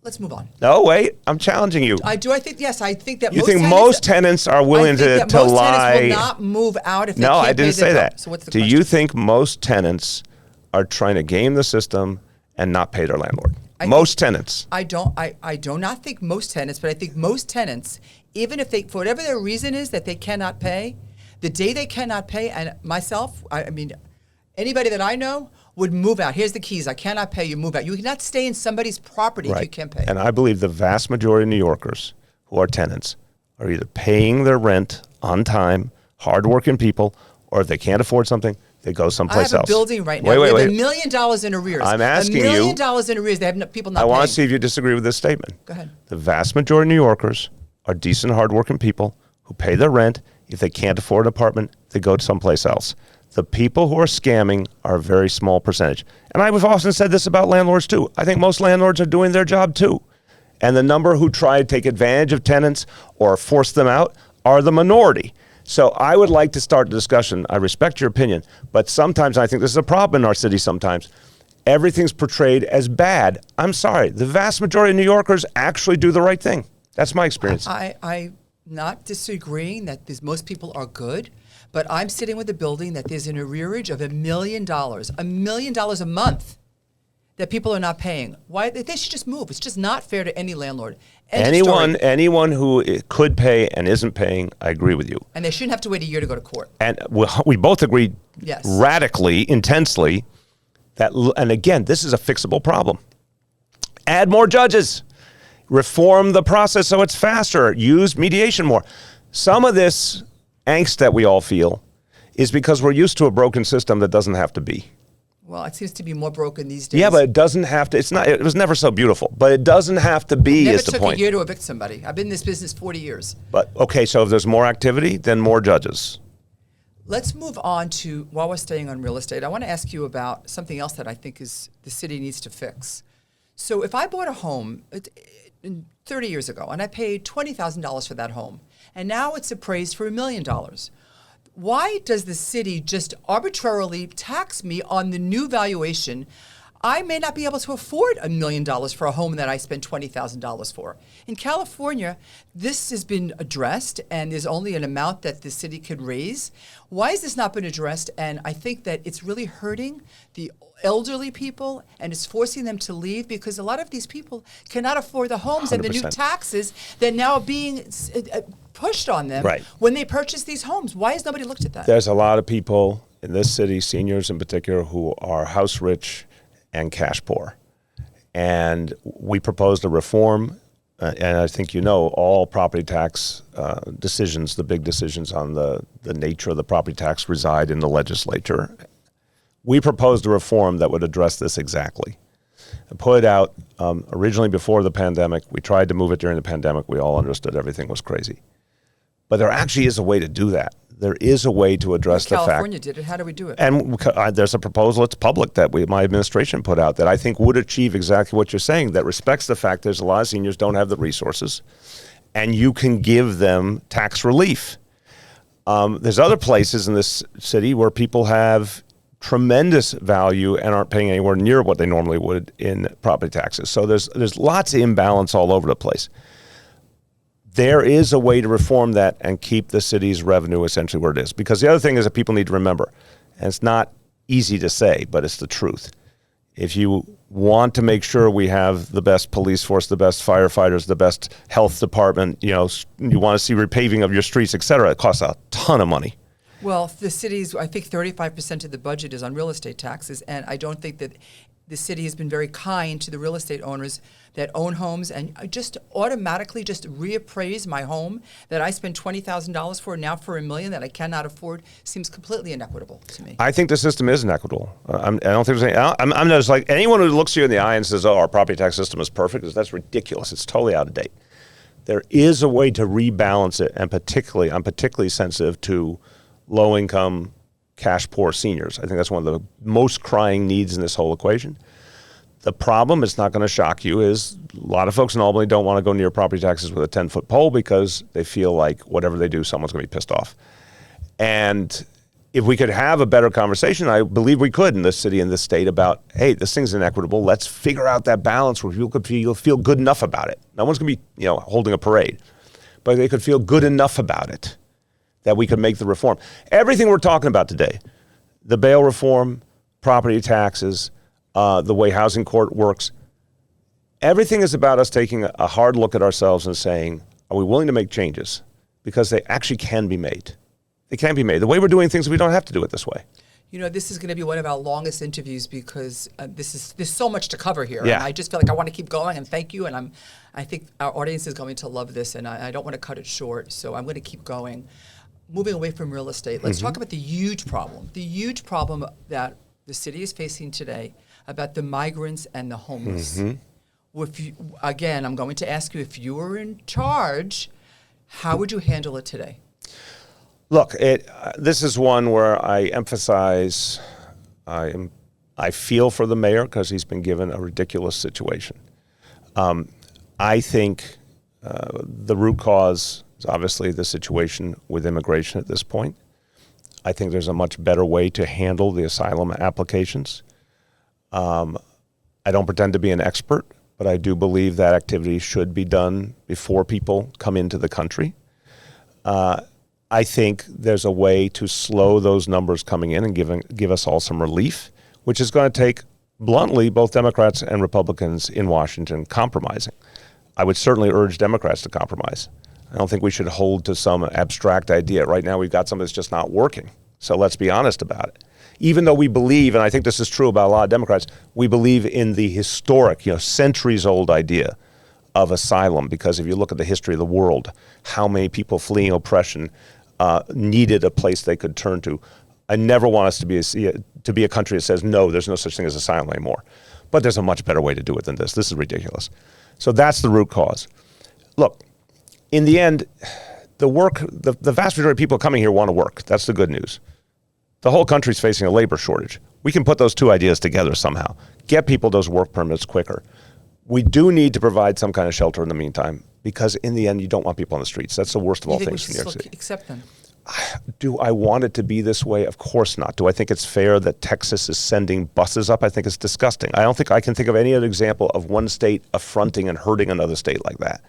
Let's move on. No, wait. I'm challenging you. I think that you think most tenants are willing to lie? Most tenants will not move out if they can't pay No, I didn't say that. So what's the Do question? you think most tenants are trying to game the system and not pay their landlord? Most tenants. I do not think most tenants, but I think most tenants, even if they, for whatever their reason is that they cannot pay, the day they cannot pay, and myself, I mean, anybody that I know would move out. Here's the keys. I cannot pay. You move out. You cannot stay in somebody's property if you can't pay. And I believe the vast majority of New Yorkers who are tenants are either paying their rent on time, hardworking people, or if they can't afford something, they go someplace else. I have a building right now. Wait. $1 million in arrears. I'm asking you. $1 million in arrears. They have people not I paying. want to see if you disagree with this statement. Go ahead. The vast majority of New Yorkers are decent, hardworking people who pay their rent. If they can't afford an apartment, they go to someplace else. The people who are scamming are a very small percentage. And I've often said this about landlords too. I think most landlords are doing their job too. And the number who try to take advantage of tenants or force them out are the minority. So I would like to start the discussion. I respect your opinion, but sometimes I think this is a problem in our city sometimes. Everything's portrayed as bad. I'm sorry. The vast majority of New Yorkers actually do the right thing. That's my experience. I'm not disagreeing that most people are good. But I'm sitting with a building that there's an arrearage of $1 million, $1 million a month that people are not paying. Why? They should just move. It's just not fair to any landlord. Anyone who could pay and isn't paying, I agree with you. And they shouldn't have to wait a year to go to court. And we both agree radically, intensely, that, and again, this is a fixable problem. Add more judges. Reform the process so it's faster. Use mediation more. Some of this angst that we all feel is because we're used to a broken system that doesn't have to be. Well, it seems to be more broken these days. Yeah, but it doesn't have to. It was never so beautiful, but it doesn't have to be. Never is the took point. a year to evict somebody. I've been in this business 40 years. But okay, so if there's more activity, then more judges. Let's move on to, while we're staying on real estate, I want to ask you about something else that I think is the city needs to fix. So if I bought a home 30 years ago and I paid $20,000 for that home, and now it's appraised for $1 million. Why does the city just arbitrarily tax me on the new valuation? I may not be able to afford $1 million for a home that I spent $20,000 for. In California, this has been addressed, and there's only an amount that the city could raise. Why has this not been addressed? And I think that it's really hurting the elderly people, and it's forcing them to leave because a lot of these people cannot afford the homes 100%. And the new taxes that now are being pushed on them when they purchase these homes. Why has nobody looked at that? There's a lot of people in this city, seniors in particular, who are house rich and cash poor. And we proposed a reform, and I think all property tax decisions, the big decisions on the nature of the property tax reside in the legislature. We proposed a reform that would address this exactly. I put it out originally before the pandemic. We tried to move it during the pandemic. We all understood everything was crazy. But there actually is a way to do that. There is a way to address the fact. California did it. How do we do it? And there's a proposal, it's public, that my administration put out that I think would achieve exactly what you're saying, that respects the fact there's a lot of seniors don't have the resources, and you can give them tax relief. There's other places in this city where people have tremendous value and aren't paying anywhere near what they normally would in property taxes. So there's lots of imbalance all over the place. There is a way to reform that and keep the city's revenue essentially where it is. Because the other thing is that people need to remember, and it's not easy to say, but it's the truth. If you want to make sure we have the best police force, the best firefighters, the best health department, you want to see repaving of your streets, et cetera, it costs a ton of money. Well, the city's, I think 35% of the budget is on real estate taxes, and I don't think that the city has been very kind to the real estate owners that own homes and just automatically just reappraise my home that I spent $20,000 for now for $1 million that I cannot afford seems completely inequitable to me. I think the system is inequitable. I don't think there's any, I'm just like anyone who looks you in the eye and says, "Oh, our property tax system is perfect," that's ridiculous. It's totally out of date. There is a way to rebalance it, and I'm particularly sensitive to low-income, cash-poor seniors. I think that's one of the most crying needs in this whole equation. The problem, it's not going to shock you, is a lot of folks in Albany don't want to go near property taxes with a 10-foot pole because they feel like whatever they do, someone's going to be pissed off. And if we could have a better conversation, I believe we could in this city and this state about, hey, this thing's inequitable. Let's figure out that balance where people could feel good enough about it. No one's going to be, holding a parade, but they could feel good enough about it that we could make the reform. Everything we're talking about today, the bail reform, property taxes, the way housing court works, everything is about us taking a hard look at ourselves and saying, are we willing to make changes? Because they actually can be made. They can be made. The way we're doing things, we don't have to do it this way. This is going to be one of our longest interviews because there's so much to cover here. Yeah. And I just feel like I want to keep going, and thank you. And I think our audience is going to love this, and I don't want to cut it short, so I'm going to keep going. Moving away from real estate, let's talk about the huge problem that the city is facing today about the migrants and the homeless. Again, I'm going to ask you, if you were in charge, how would you handle it today? Look, this is one where I emphasize, I feel for the mayor because he's been given a ridiculous situation. I think the root cause is obviously the situation with immigration at this point. I think there's a much better way to handle the asylum applications. I don't pretend to be an expert, but I do believe that activity should be done before people come into the country. I think there's a way to slow those numbers coming in and give us all some relief, which is going to take, bluntly, both Democrats and Republicans in Washington compromising. I would certainly urge Democrats to compromise. I don't think we should hold to some abstract idea. Right now we've got something that's just not working. So let's be honest about it. Even though we believe, and I think this is true about a lot of Democrats, we believe in the historic, centuries-old idea of asylum, because if you look at the history of the world, how many people fleeing oppression needed a place they could turn to. I never want us to be a country that says, no, there's no such thing as asylum anymore. But there's a much better way to do it than this. This is ridiculous. So that's the root cause. Look, in the end, the vast majority of people coming here want to work. That's the good news. The whole country's facing a labor shortage. We can put those two ideas together somehow. Get people those work permits quicker. We do need to provide some kind of shelter in the meantime, because in the end, you don't want people on the streets. That's the worst of all things in New York City. Accept them? Do I want it to be this way? Of course not. Do I think it's fair that Texas is sending buses up? I think it's disgusting. I don't think I can think of any other example of one state affronting and hurting another state like that.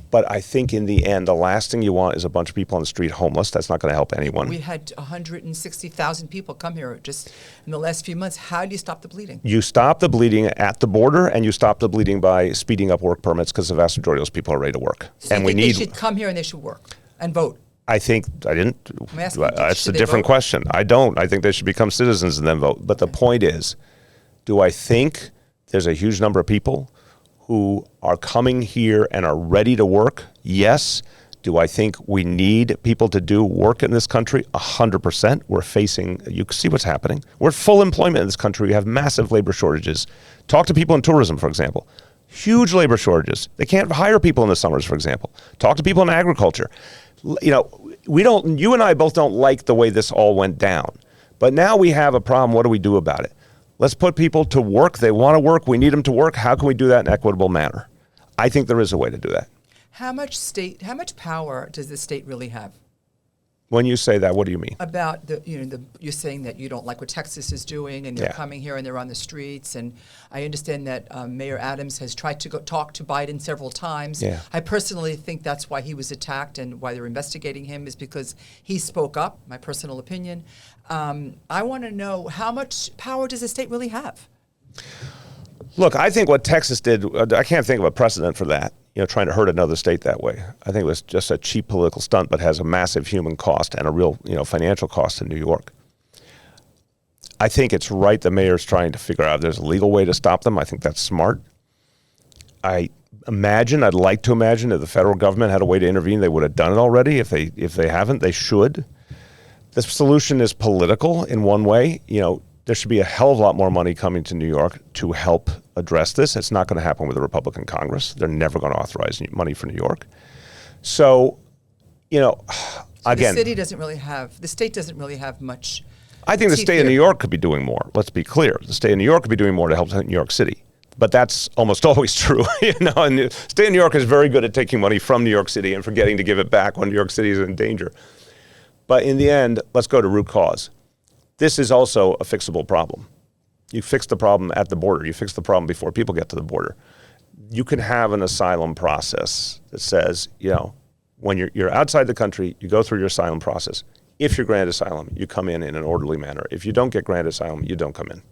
But I think in the end, the last thing you want is a bunch of people on the street homeless. That's not going to help anyone. We had 160,000 people come here just in the last few months. How do you stop the bleeding? You stop the bleeding at the border, and you stop the bleeding by speeding up work permits, because the vast majority of those people are ready to work. So and you think they should come here and they should work and vote? I think I didn't. I'm asking, that's a they different vote? question. I don't. I think they should become citizens and then vote. But the point is, do I think there's a huge number of people who are coming here and are ready to work? Yes. Do I think we need people to do work in this country? 100%. We're facing, you can see what's happening. We're at full employment in this country. We have massive labor shortages. Talk to people in tourism, for example. Huge labor shortages. They can't hire people in the summers, for example. Talk to people in agriculture. You know, you and I both don't like the way this all went down. But now we have a problem. What do we do about it? Let's put people to work. They want to work. We need them to work. How can we do that in an equitable manner? I think there is a way to do that. How much power does the state really have? When you say that, what do you mean? About you're saying that you don't like what Texas is doing, and they're coming here and they're on the streets. And I understand that Mayor Adams has tried to talk to Biden several times. Yeah. I personally think that's why he was attacked and why they're investigating him, is because he spoke up. My personal opinion. I want to know, how much power does the state really have? Look, I think what Texas did, I can't think of a precedent for that. Trying to hurt another state that way. I think it was just a cheap political stunt, but has a massive human cost and a real, financial cost in New York. I think it's right the mayor's trying to figure out if there's a legal way to stop them. I think that's smart. I'd like to imagine if the federal government had a way to intervene, they would have done it already. If they haven't, they should. The solution is political in one way. There should be a hell of a lot more money coming to New York to help address this. It's not going to happen with a Republican Congress. They're never going to authorize money for New York. So, again, the state doesn't really have much. I think the state of New York could be doing more. Let's be clear. The state of New York could be doing more to help New York City. But that's almost always true. And the state of New York is very good at taking money from New York City and forgetting to give it back when New York City is in danger. But in the end, let's go to root cause. This is also a fixable problem. You fix the problem at the border. You fix the problem before people get to the border. You can have an asylum process that says, when you're outside the country, you go through your asylum process. If you're granted asylum, you come in an orderly manner. If you don't get granted asylum, you don't come in.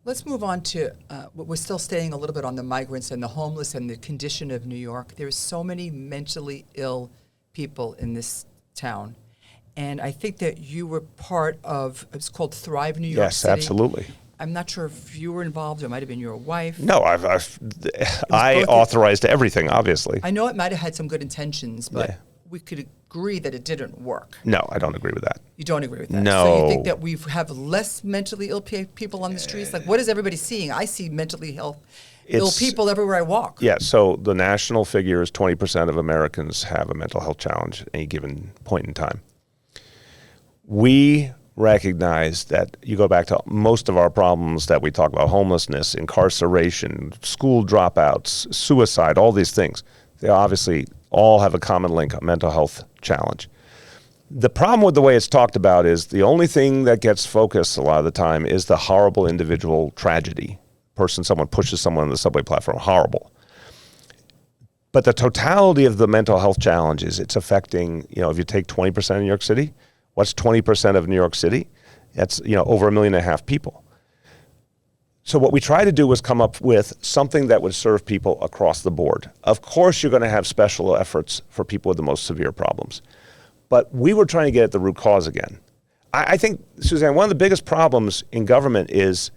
Let's move on to, we're still staying a little bit on the migrants and the homeless and the condition of New York. There's so many mentally ill people in this town. And I think that you were part of, it's called Thrive New York City. Yes, absolutely. I'm not sure if you were involved, or it might have been your wife. No, I authorized everything, obviously. I know it might have had some good intentions, but we could agree that it didn't work. No, I don't agree with that. You don't agree with that? No. So you think that we have less mentally ill people on the streets? Like, what is everybody seeing? I see mentally ill people everywhere I walk. Yeah, so the national figure is 20% of Americans have a mental health challenge at any given point in time. We recognize that you go back to most of our problems that we talk about, homelessness, incarceration, school dropouts, suicide, all these things. They obviously all have a common link, a mental health challenge. The problem with the way it's talked about is the only thing that gets focused a lot of the time is the horrible individual tragedy. Someone pushes someone on the subway platform, horrible. But the totality of the mental health challenge is it's affecting, if you take 20% of New York City, what's 20% of New York City? That's, over 1.5 million people. So what we try to do was come up with something that would serve people across the board. Of course, you're going to have special efforts for people with the most severe problems. But we were trying to get at the root cause again. I think, Suzanne, one of the biggest problems in government is,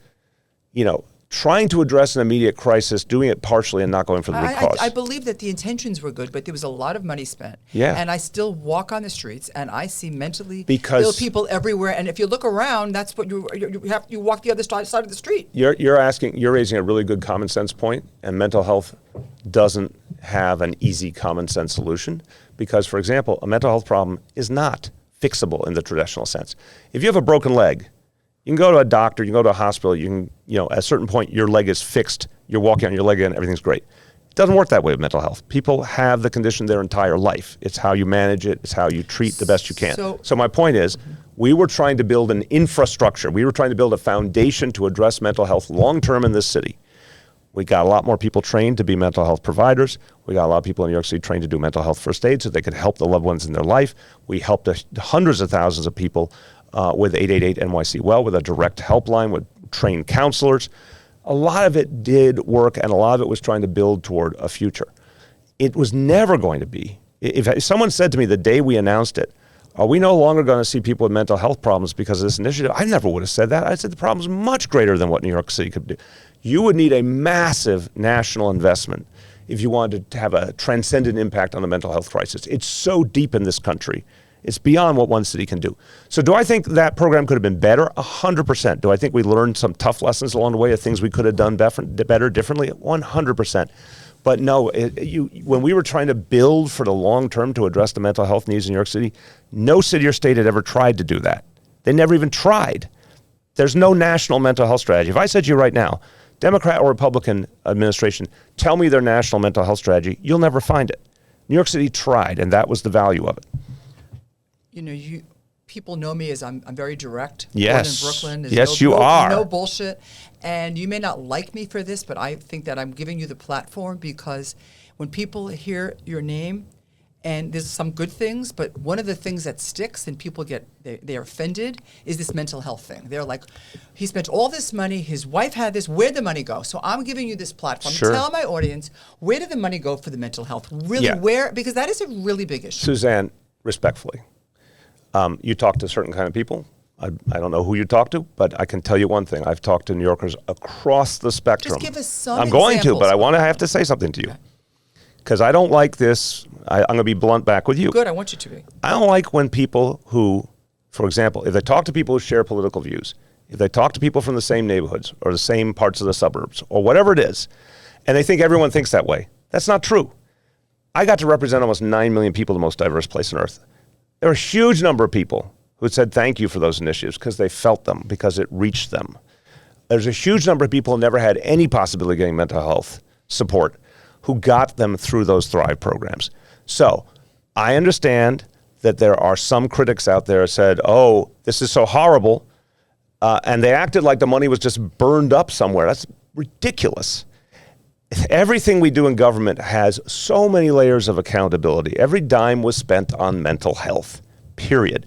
trying to address an immediate crisis, doing it partially and not going for the root cause. I believe that the intentions were good, but there was a lot of money spent. Yeah. And I still walk on the streets and I see mentally ill people everywhere. And if you look around, that's what you walk the other side of the street. You're raising a really good common sense point, and mental health doesn't have an easy common sense solution because, for example, a mental health problem is not fixable in the traditional sense. If you have a broken leg, you can go to a doctor, you can go to a hospital, you can, at a certain point, your leg is fixed, you're walking on your leg again, everything's great. Doesn't work that way with mental health. People have the condition their entire life. It's how you manage it. It's how you treat the best you can. So my point is, we were trying to build an infrastructure. We were trying to build a foundation to address mental health long-term in this city. We got a lot more people trained to be mental health providers. We got a lot of people in New York City trained to do mental health first aid so they could help the loved ones in their life. We helped hundreds of thousands of people with 888 NYC Well, with a direct helpline, with trained counselors. A lot of it did work, and a lot of it was trying to build toward a future. It was never going to be. If someone said to me the day we announced it, are we no longer going to see people with mental health problems because of this initiative? I never would have said that. I said the problem is much greater than what New York City could do. You would need a massive national investment if you wanted to have a transcendent impact on the mental health crisis. It's so deep in this country. It's beyond what one city can do. So do I think that program could have been better? 100%. Do I think we learned some tough lessons along the way of things we could have done better, differently? 100%. But no, when we were trying to build for the long term to address the mental health needs in New York City, no city or state had ever tried to do that. They never even tried. There's no national mental health strategy. If I said to you right now, Democrat or Republican administration, tell me their national mental health strategy, you'll never find it. New York City tried, and that was the value of it. You know, people know me as I'm very direct. Yes. Born in Brooklyn. Yes, you are. No bullshit. And you may not like me for this, but I think that I'm giving you the platform because when people hear your name, and there's some good things, but one of the things that sticks and people they're offended is this mental health thing. They're like, he spent all this money, his wife had this, where'd the money go? So I'm giving you this platform. Sure. Tell my audience, where did the money go for the mental health? Really, where? Because that is a really big issue. Suzanne, respectfully, you talk to certain kind of people. I don't know who you talk to, but I can tell you one thing. I've talked to New Yorkers across the spectrum. Just give us some I'm going examples. to, but I have to say something to you. Because I don't like this. I'm going to be blunt back with you. Good, I want you to be. I don't like when people who, for example, if they talk to people who share political views, if they talk to people from the same neighborhoods or the same parts of the suburbs or whatever it is, and they think everyone thinks that way, that's not true. I got to represent almost 9 million people, the most diverse place on earth. There were a huge number of people who said thank you for those initiatives because they felt them, because it reached them. There's a huge number of people who never had any possibility of getting mental health support who got them through those Thrive programs. So I understand that there are some critics out there who said, oh, this is so horrible, and they acted like the money was just burned up somewhere. That's ridiculous. Everything we do in government has so many layers of accountability. Every dime was spent on mental health, period.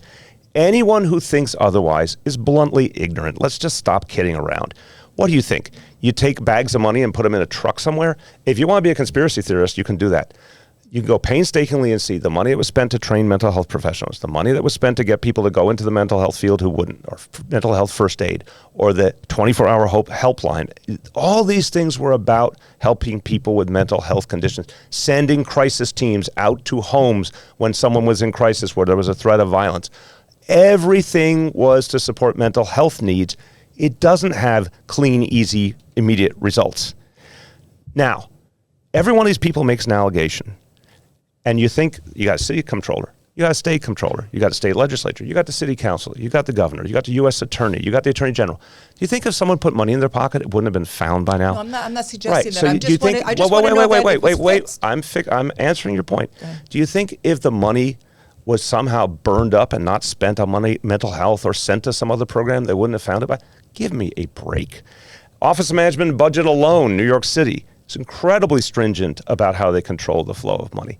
Anyone who thinks otherwise is bluntly ignorant. Let's just stop kidding around. What do you think? You take bags of money and put them in a truck somewhere? If you want to be a conspiracy theorist, you can do that. You can go painstakingly and see the money that was spent to train mental health professionals, the money that was spent to get people to go into the mental health field who wouldn't, or mental health first aid, or the 24-hour helpline. All these things were about helping people with mental health conditions, sending crisis teams out to homes when someone was in crisis where there was a threat of violence. Everything was to support mental health needs. It doesn't have clean, easy, immediate results. Now, every one of these people makes an allegation. And you think you got a city controller, you got a state controller, you got a state legislature, you got the city council, you got the governor, you got the U.S. attorney, you got the attorney general. Do you think if someone put money in their pocket, it wouldn't have been found by now? No, I'm not suggesting that. So I'm just wait, wait. I'm answering your point. Do you think if the money was somehow burned up and not spent on mental health or sent to some other program, they wouldn't have found it by? Give me a break. Office of Management and Budget alone, New York City, is incredibly stringent about how they control the flow of money.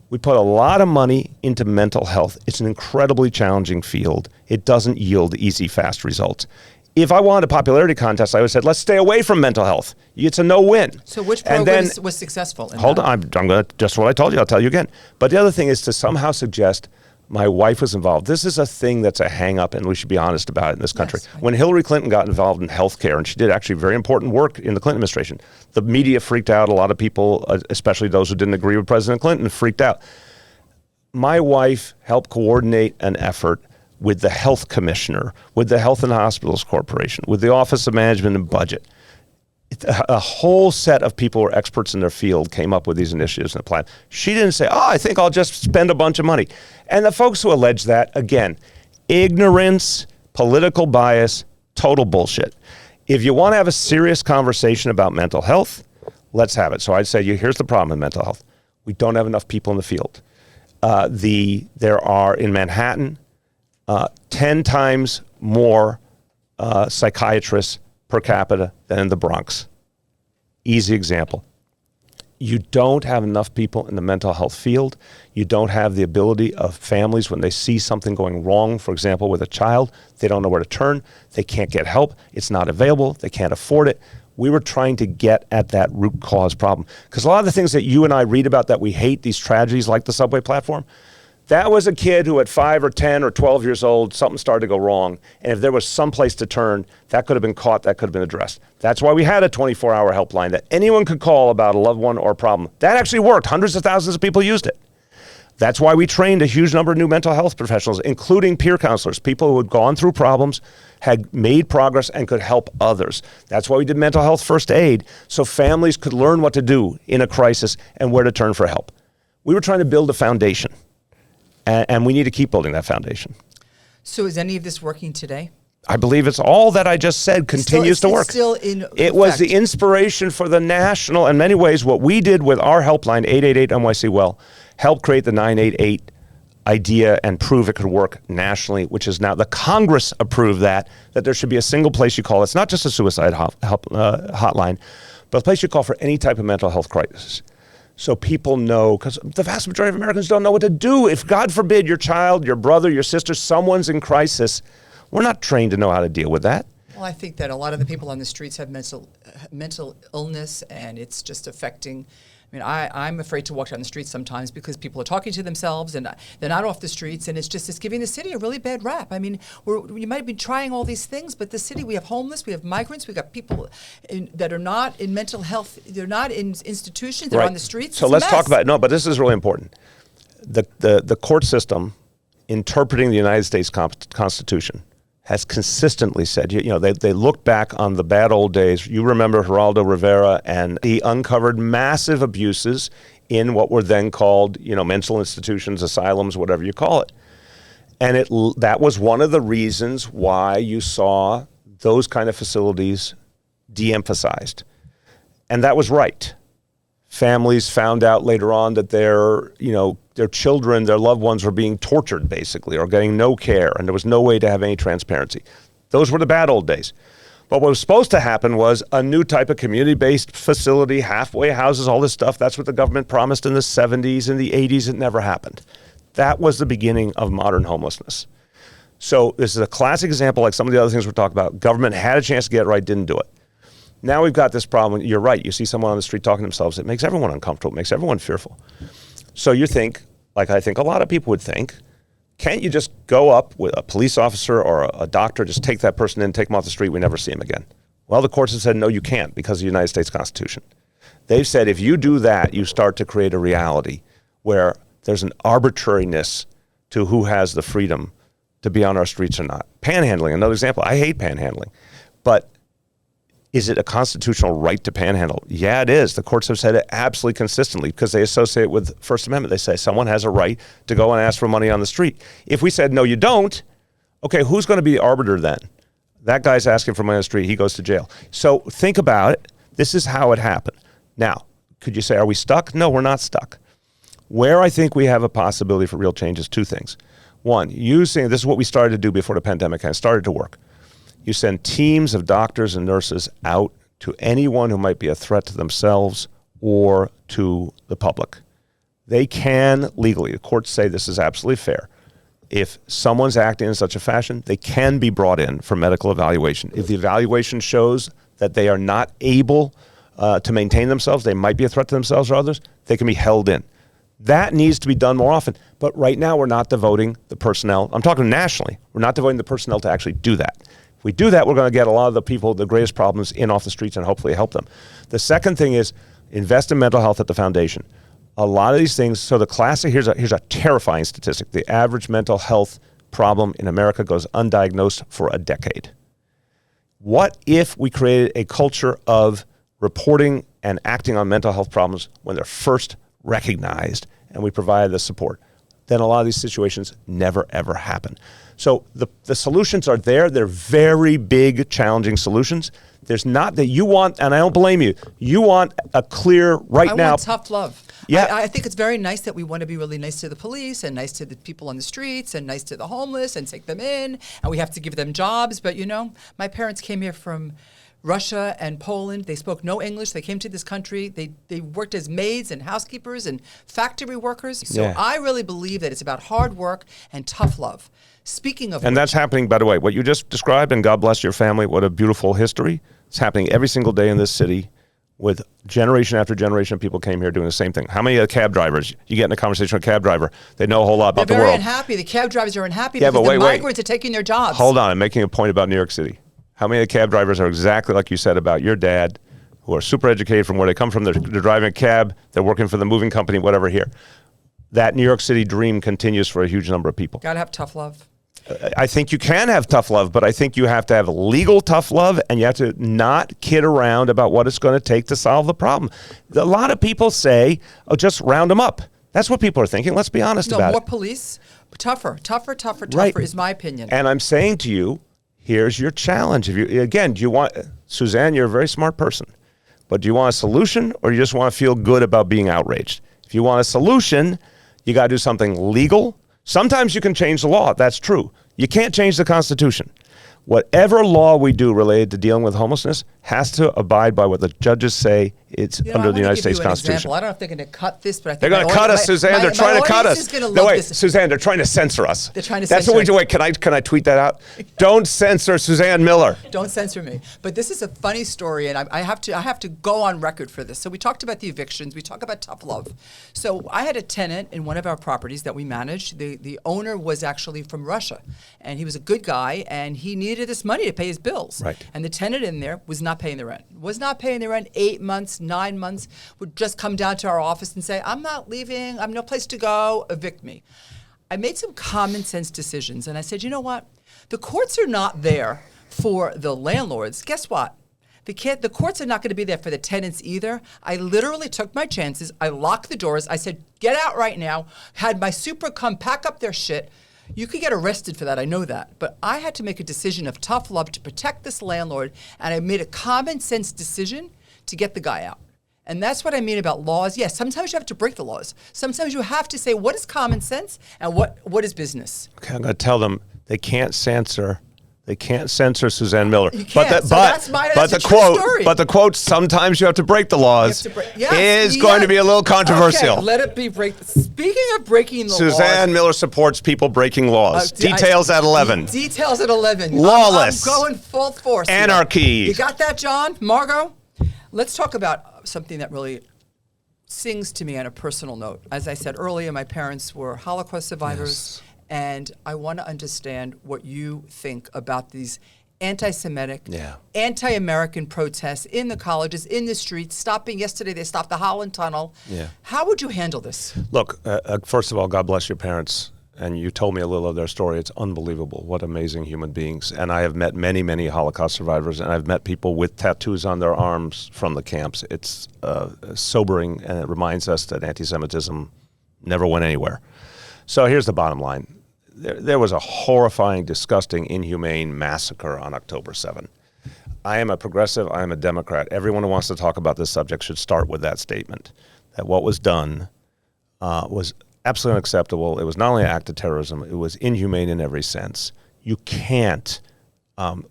We put a lot of money into mental health. It's an incredibly challenging field. It doesn't yield easy, fast results. If I wanted a popularity contest, I would have said, let's stay away from mental health. It's a no-win. So which program was successful? Hold on, I'm going to, just what I told you, I'll tell you again. But the other thing is to somehow suggest my wife was involved. This is a thing that's a hang-up, and we should be honest about it in this country. Yes, when Hillary Clinton got involved in healthcare, and she did actually very important work in the Clinton administration, the media freaked out. A lot of people, especially those who didn't agree with President Clinton, freaked out. My wife helped coordinate an effort with the health commissioner, with the Health and Hospitals Corporation, with the Office of Management and Budget. A whole set of people who are experts in their field came up with these initiatives and a plan. She didn't say, oh, I think I'll just spend a bunch of money. And the folks who allege that, again, ignorance, political bias, total bullshit. If you want to have a serious conversation about mental health, let's have it. So I'd say, here's the problem in mental health. We don't have enough people in the field. There are, in Manhattan, 10 times more psychiatrists per capita than in the Bronx. Easy example. You don't have enough people in the mental health field. You don't have the ability of families when they see something going wrong, for example, with a child, they don't know where to turn, they can't get help, it's not available, they can't afford it. We were trying to get at that root cause problem. Because a lot of the things that you and I read about that we hate, these tragedies like the subway platform, that was a kid who at 5 or 10 or 12 years old, something started to go wrong. And if there was some place to turn, that could have been caught, that could have been addressed. That's why we had a 24-hour helpline that anyone could call about a loved one or a problem. That actually worked. Hundreds of thousands of people used it. That's why we trained a huge number of new mental health professionals, including peer counselors, people who had gone through problems, had made progress, and could help others. That's why we did mental health first aid, so families could learn what to do in a crisis and where to turn for help. We were trying to build a foundation. And we need to keep building that foundation. So is any of this working today? I believe it's all that I just said continues to work. It was the inspiration for the national, in many ways, what we did with our helpline, 888 NYC Well, helped create the 988 idea and prove it could work nationally, which is now the Congress approved that there should be a single place you call. It's not just a suicide hotline, but a place you call for any type of mental health crisis. So people know, because the vast majority of Americans don't know what to do. If, God forbid, your child, your brother, your sister, someone's in crisis, we're not trained to know how to deal with that. Well, I think that a lot of the people on the streets have mental illness, and it's just affecting. I mean, I'm afraid to walk down the streets sometimes because people are talking to themselves and they're not off the streets, and it's giving the city a really bad rap. I mean, we might be trying all these things, but the city, we have homeless, we have migrants, we got people that are not in mental health, they're not in institutions, they're on the streets. So let's talk about, but this is really important. The court system interpreting the United States Constitution has consistently said, they look back on the bad old days. You remember Geraldo Rivera, and he uncovered massive abuses in what were then called, mental institutions, asylums, whatever you call it. And that was one of the reasons why you saw those kind of facilities de-emphasized. And that was right. Families found out later on that their children, their loved ones were being tortured, basically, or getting no care, and there was no way to have any transparency. Those were the bad old days. But what was supposed to happen was a new type of community-based facility, halfway houses, all this stuff. That's what the government promised in the 70s and the 80s. It never happened. That was the beginning of modern homelessness. So this is a classic example, like some of the other things we're talking about. Government had a chance to get it right, didn't do it. Now we've got this problem. You're right. You see someone on the street talking to themselves. It makes everyone uncomfortable. It makes everyone fearful. So you think, like I think a lot of people would think, can't you just go up with a police officer or a doctor, just take that person in, take them off the street, we never see him again? Well, the courts have said, no, you can't because of the United States Constitution. They've said if you do that, you start to create a reality where there's an arbitrariness to who has the freedom to be on our streets or not. Panhandling, another example. I hate panhandling. But is it a constitutional right to panhandle? Yeah, it is. The courts have said it absolutely consistently because they associate it with First Amendment. They say someone has a right to go and ask for money on the street. If we said, no, you don't, okay, who's going to be the arbiter then? That guy's asking for money on the street. He goes to jail. So think about it. This is how it happened. Now, could you say, are we stuck? No, we're not stuck. Where I think we have a possibility for real change is two things. One, this is what we started to do before the pandemic kind of started to work. You send teams of doctors and nurses out to anyone who might be a threat to themselves or to the public. They can legally, the courts say this is absolutely fair. If someone's acting in such a fashion, they can be brought in for medical evaluation. If the evaluation shows that they are not able to maintain themselves, they might be a threat to themselves or others, they can be held in. That needs to be done more often. But right now, we're not devoting the personnel. I'm talking nationally. We're not devoting the personnel to actually do that. If we do that, we're going to get a lot of the people, the greatest problems, in off the streets and hopefully help them. The second thing is invest in mental health at the foundation. A lot of these things, so the classic, here's a terrifying statistic. The average mental health problem in America goes undiagnosed for a decade. What if we created a culture of reporting and acting on mental health problems when they're first recognized and we provide the support? Then a lot of these situations never, ever happen. So the solutions are there. They're very big, challenging solutions. There's not that you want, and I don't blame you, you want a clear right now. I want tough love. Yeah. I think it's very nice that we want to be really nice to the police and nice to the people on the streets and nice to the homeless and take them in, and we have to give them jobs. But, my parents came here from Russia and Poland. They spoke no English. They came to this country. They worked as maids and housekeepers and factory workers. So Yeah. I really believe that it's about hard work and tough love. Speaking of And which, that's happening, by the way, what you just described, and God bless your family, what a beautiful history. It's happening every single day in this city with generation after generation of people came here doing the same thing. How many of the cab drivers, you get in a conversation with a cab driver, they know a whole lot about the they're very world. unhappy. The cab drivers are unhappy Yeah, because but the wait. migrants are taking their jobs. Hold on, I'm making a point about New York City. How many of the cab drivers are exactly like you said about your dad, who are super educated from where they come from, they're driving a cab, they're working for the moving company, whatever here. That New York City dream continues for a huge number of people. Gotta have tough love. I think you can have tough love, but I think you have to have legal tough love, and you have to not kid around about what it's going to take to solve the problem. A lot of people say, oh, just round them up. That's what people are thinking. Let's be honest about More it. police, tougher Right. is my opinion. And I'm saying to you, here's your challenge. If you, again, do you want, Suzanne, you're a very smart person, but do you want a solution or you just want to feel good about being outraged? If you want a solution, you got to do something legal. Sometimes you can change the law. That's true. You can't change the Constitution. Whatever law we do related to dealing with homelessness has to abide by what the judges say it's under the United States Constitution. Example. I don't know if they're going to cut this, but I think They're going to cut us, Suzanne. They're trying to cut us. No, wait, Suzanne, they're trying to censor us. They're trying to That's censor what we us. do. Wait, can I tweet that out? Don't censor Suzanne Miller. Don't censor me. But this is a funny story, and I have to go on record for this. So we talked about the evictions. We talk about tough love. So I had a tenant in one of our properties that we managed. The owner was actually from Russia, and he was a good guy, and he needed this money to pay his bills. Right. And the tenant in there was not paying the rent. 8 months, 9 months, would just come down to our office and say, I'm not leaving, I'm no place to go, evict me. I made some common sense decisions, and I said, you know what? The courts are not there for the landlords. Guess what? The courts are not going to be there for the tenants either. I literally took my chances. I locked the doors. I said, get out right now. Had my super come pack up their shit. You could get arrested for that, I know that. But I had to make a decision of tough love to protect this landlord, and I made a common sense decision to get the guy out. And that's what I mean about laws. Yes, sometimes you have to break the laws. Sometimes you have to say what is common sense and what is business. Okay, I'm going to tell them they can't censor. They can't censor Suzanne Miller. You can't. That's a true quote, story. but the quote, sometimes you have to break the laws, is going to be a little controversial. Okay, let it be Speaking of breaking the laws. Suzanne Miller supports people breaking laws. Details at 11. Details at 11. Lawless. I'm going full force. Anarchy. You got that, John? Margot? Let's talk about something that really sings to me on a personal note. As I said earlier, my parents were Holocaust survivors. Yes. And I want to understand what you think about these anti-Semitic, anti-American protests in the colleges, in the streets, yesterday they stopped the Holland Tunnel. Yeah. How would you handle this? Look, first of all, God bless your parents. And you told me a little of their story. It's unbelievable. What amazing human beings. And I have met many, many Holocaust survivors, and I've met people with tattoos on their arms from the camps. It's sobering, and it reminds us that anti-Semitism never went anywhere. So here's the bottom line. There was a horrifying, disgusting, inhumane massacre on October 7. I am a progressive. I am a Democrat. Everyone who wants to talk about this subject should start with that statement, that what was done was absolutely unacceptable. It was not only an act of terrorism, it was inhumane in every sense. You can't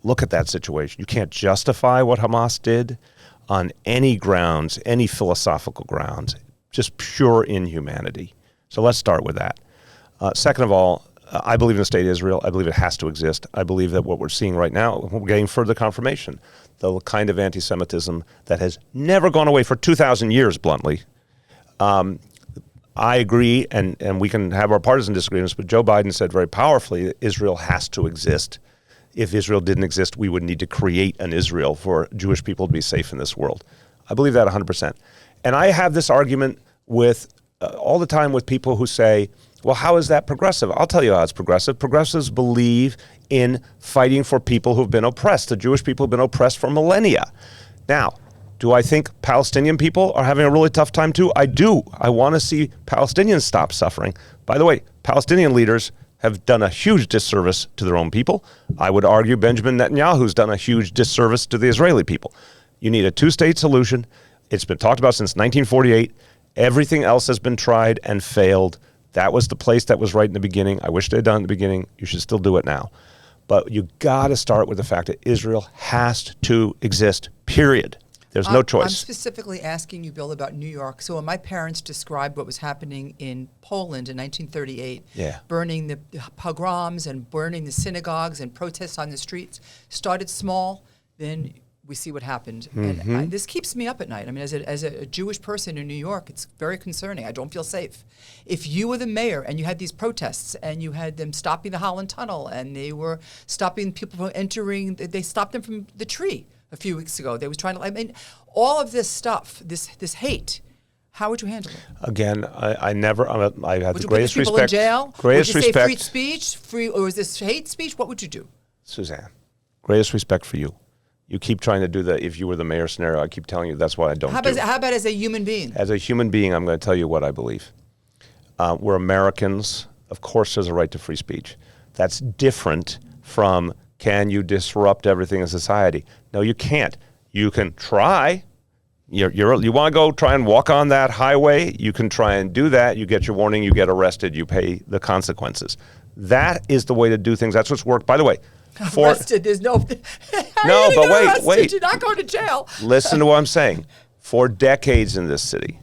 look at that situation. You can't justify what Hamas did on any grounds, any philosophical grounds, just pure inhumanity. So let's start with that. Second of all, I believe in the state of Israel. I believe it has to exist. I believe that what we're seeing right now, we're getting further confirmation. The kind of anti-Semitism that has never gone away for 2,000 years, bluntly. I agree, and we can have our partisan disagreements, but Joe Biden said very powerfully that Israel has to exist. If Israel didn't exist, we would need to create an Israel for Jewish people to be safe in this world. I believe that 100%. And I have this argument with all the time with people who say, well, how is that progressive? I'll tell you how it's progressive. Progressives believe in fighting for people who've been oppressed. The Jewish people have been oppressed for millennia. Now, do I think Palestinian people are having a really tough time too? I do. I want to see Palestinians stop suffering. By the way, Palestinian leaders have done a huge disservice to their own people. I would argue Benjamin Netanyahu's done a huge disservice to the Israeli people. You need a two-state solution. It's been talked about since 1948. Everything else has been tried and failed. That was the place that was right in the beginning. I wish they'd done it in the beginning. You should still do it now. But you got to start with the fact that Israel has to exist, period. There's no choice. I'm specifically asking you, Bill, about New York. So when my parents described what was happening in Poland in 1938, burning the pogroms and burning the synagogues and protests on the streets, started small, then we see what happened. And this keeps me up at night. I mean, as a Jewish person in New York, it's very concerning. I don't feel safe. If you were the mayor and you had these protests and you had them stopping the Holland Tunnel and they were stopping people from entering, they stopped them from the tree a few weeks ago. They was trying to, I mean, all of this stuff, this hate, how would you handle it? Again, I had the greatest respect. Would you put people in jail? Greatest would you respect. say free speech, or is this hate speech? What would you do? Suzanne, greatest respect for you. You keep trying to do the if you were the mayor scenario. I keep telling you that's what I don't do. How about as a human being? As a human being, I'm going to tell you what I believe. We're Americans. Of course, there's a right to free speech. That's different from can you disrupt everything in society? No, you can't. You can try. You want to go try and walk on that highway? You can try and do that. You get your warning. You get arrested. You pay the consequences. That is the way to do things. That's what's worked. By the way, arrested. There's no. No, but wait. You're not going to jail. Listen to what I'm saying. For decades in this city,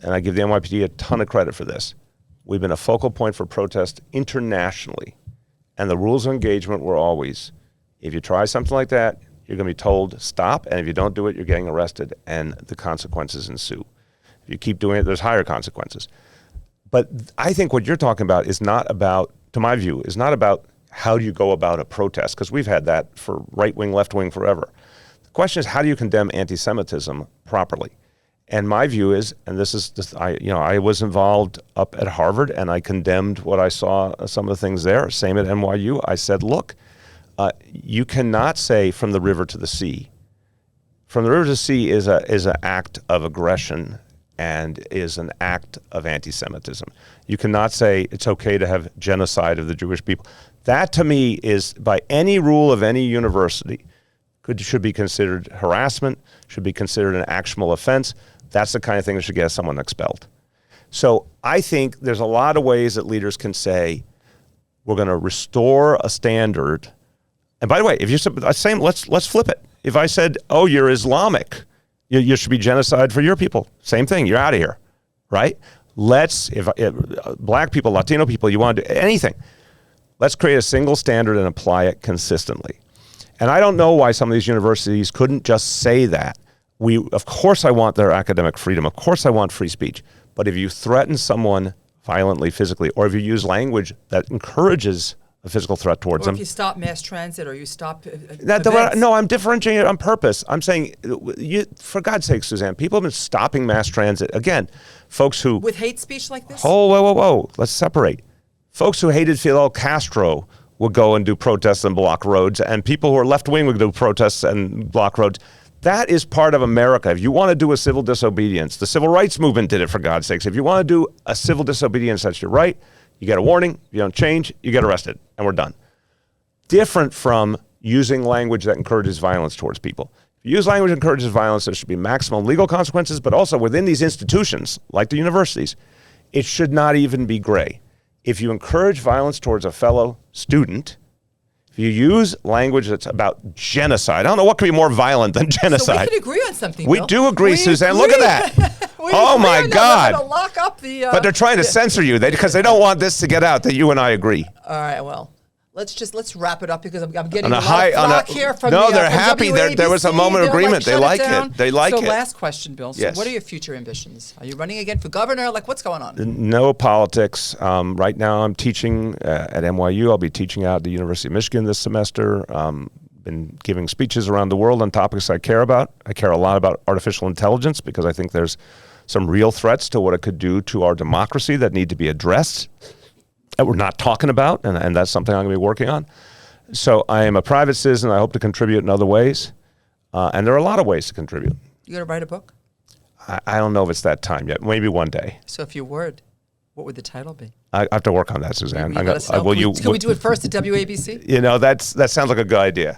and I give the NYPD a ton of credit for this, we've been a focal point for protest internationally. And the rules of engagement were always, if you try something like that, you're going to be told stop, and if you don't do it, you're getting arrested, and the consequences ensue. If you keep doing it, there's higher consequences. But I think what you're talking about is not about, to my view, is not about how do you go about a protest, because we've had that for right-wing, left-wing forever. The question is, how do you condemn anti-Semitism properly? And my view is, and I was involved up at Harvard, and I condemned what I saw, some of the things there. Same at NYU. I said, look, you cannot say from the river to the sea. From the river to the sea is an act of aggression and is an act of anti-Semitism. You cannot say it's okay to have genocide of the Jewish people. That, to me, is, by any rule of any university, should be considered harassment, should be considered an actionable offense. That's the kind of thing that should get someone expelled. So I think there's a lot of ways that leaders can say, we're going to restore a standard. And by the way, if you're saying, let's flip it. If I said, oh, you're Islamic, you should be genocide for your people. Same thing, you're out of here, right? If black people, Latino people, you want to do anything, let's create a single standard and apply it consistently. And I don't know why some of these universities couldn't just say that. Of course I want their academic freedom. Of course I want free speech. But if you threaten someone violently, physically, or if you use language that encourages a physical threat towards them. Or if you stop mass transit or you stop No, I'm differentiating it on purpose. I'm saying, for God's sake, Suzanne, people have been stopping mass transit. Again, folks who... With hate speech like this? Oh, whoa. Let's separate. Folks who hated Fidel Castro would go and do protests and block roads, and people who are left-wing would do protests and block roads. That is part of America. If you want to do a civil disobedience, the civil rights movement did it, for God's sakes. If you want to do a civil disobedience, that's your right. You get a warning. If you don't change, you get arrested, and we're done. Different from using language that encourages violence towards people. If you use language that encourages violence, there should be maximum legal consequences, but also within these institutions, like the universities, it should not even be gray. If you encourage violence towards a fellow student, if you use language that's about genocide, I don't know what could be more violent than genocide. So we can agree on something, We Bill. do agree, Suzanne. Look at that. Oh, my God. We're lock up the, but they're trying to censor you because they don't want this to get out that you and I agree. All right, well. Let's wrap it up because I'm getting on a lot of flack here from No, the, they're from happy. WABC. There was a moment of agreement. They like it. They like it. So last question, Bill. So yes. What are your future ambitions? Are you running again for governor? Like, what's going on? No politics. Right now I'm teaching at NYU. I'll be teaching out at the University of Michigan this semester. Been giving speeches around the world on topics I care about. I care a lot about artificial intelligence because I think there's some real threats to what it could do to our democracy that need to be addressed that we're not talking about, and that's something I'm going to be working on. So I am a private citizen. I hope to contribute in other ways. And there are a lot of ways to contribute. You going to write a book? I don't know if it's that time yet. Maybe one day. So if you were What would the title be? I have to work on that, Suzanne. Will you let us know? Can we do it first at WABC? You know, that sounds like a good idea.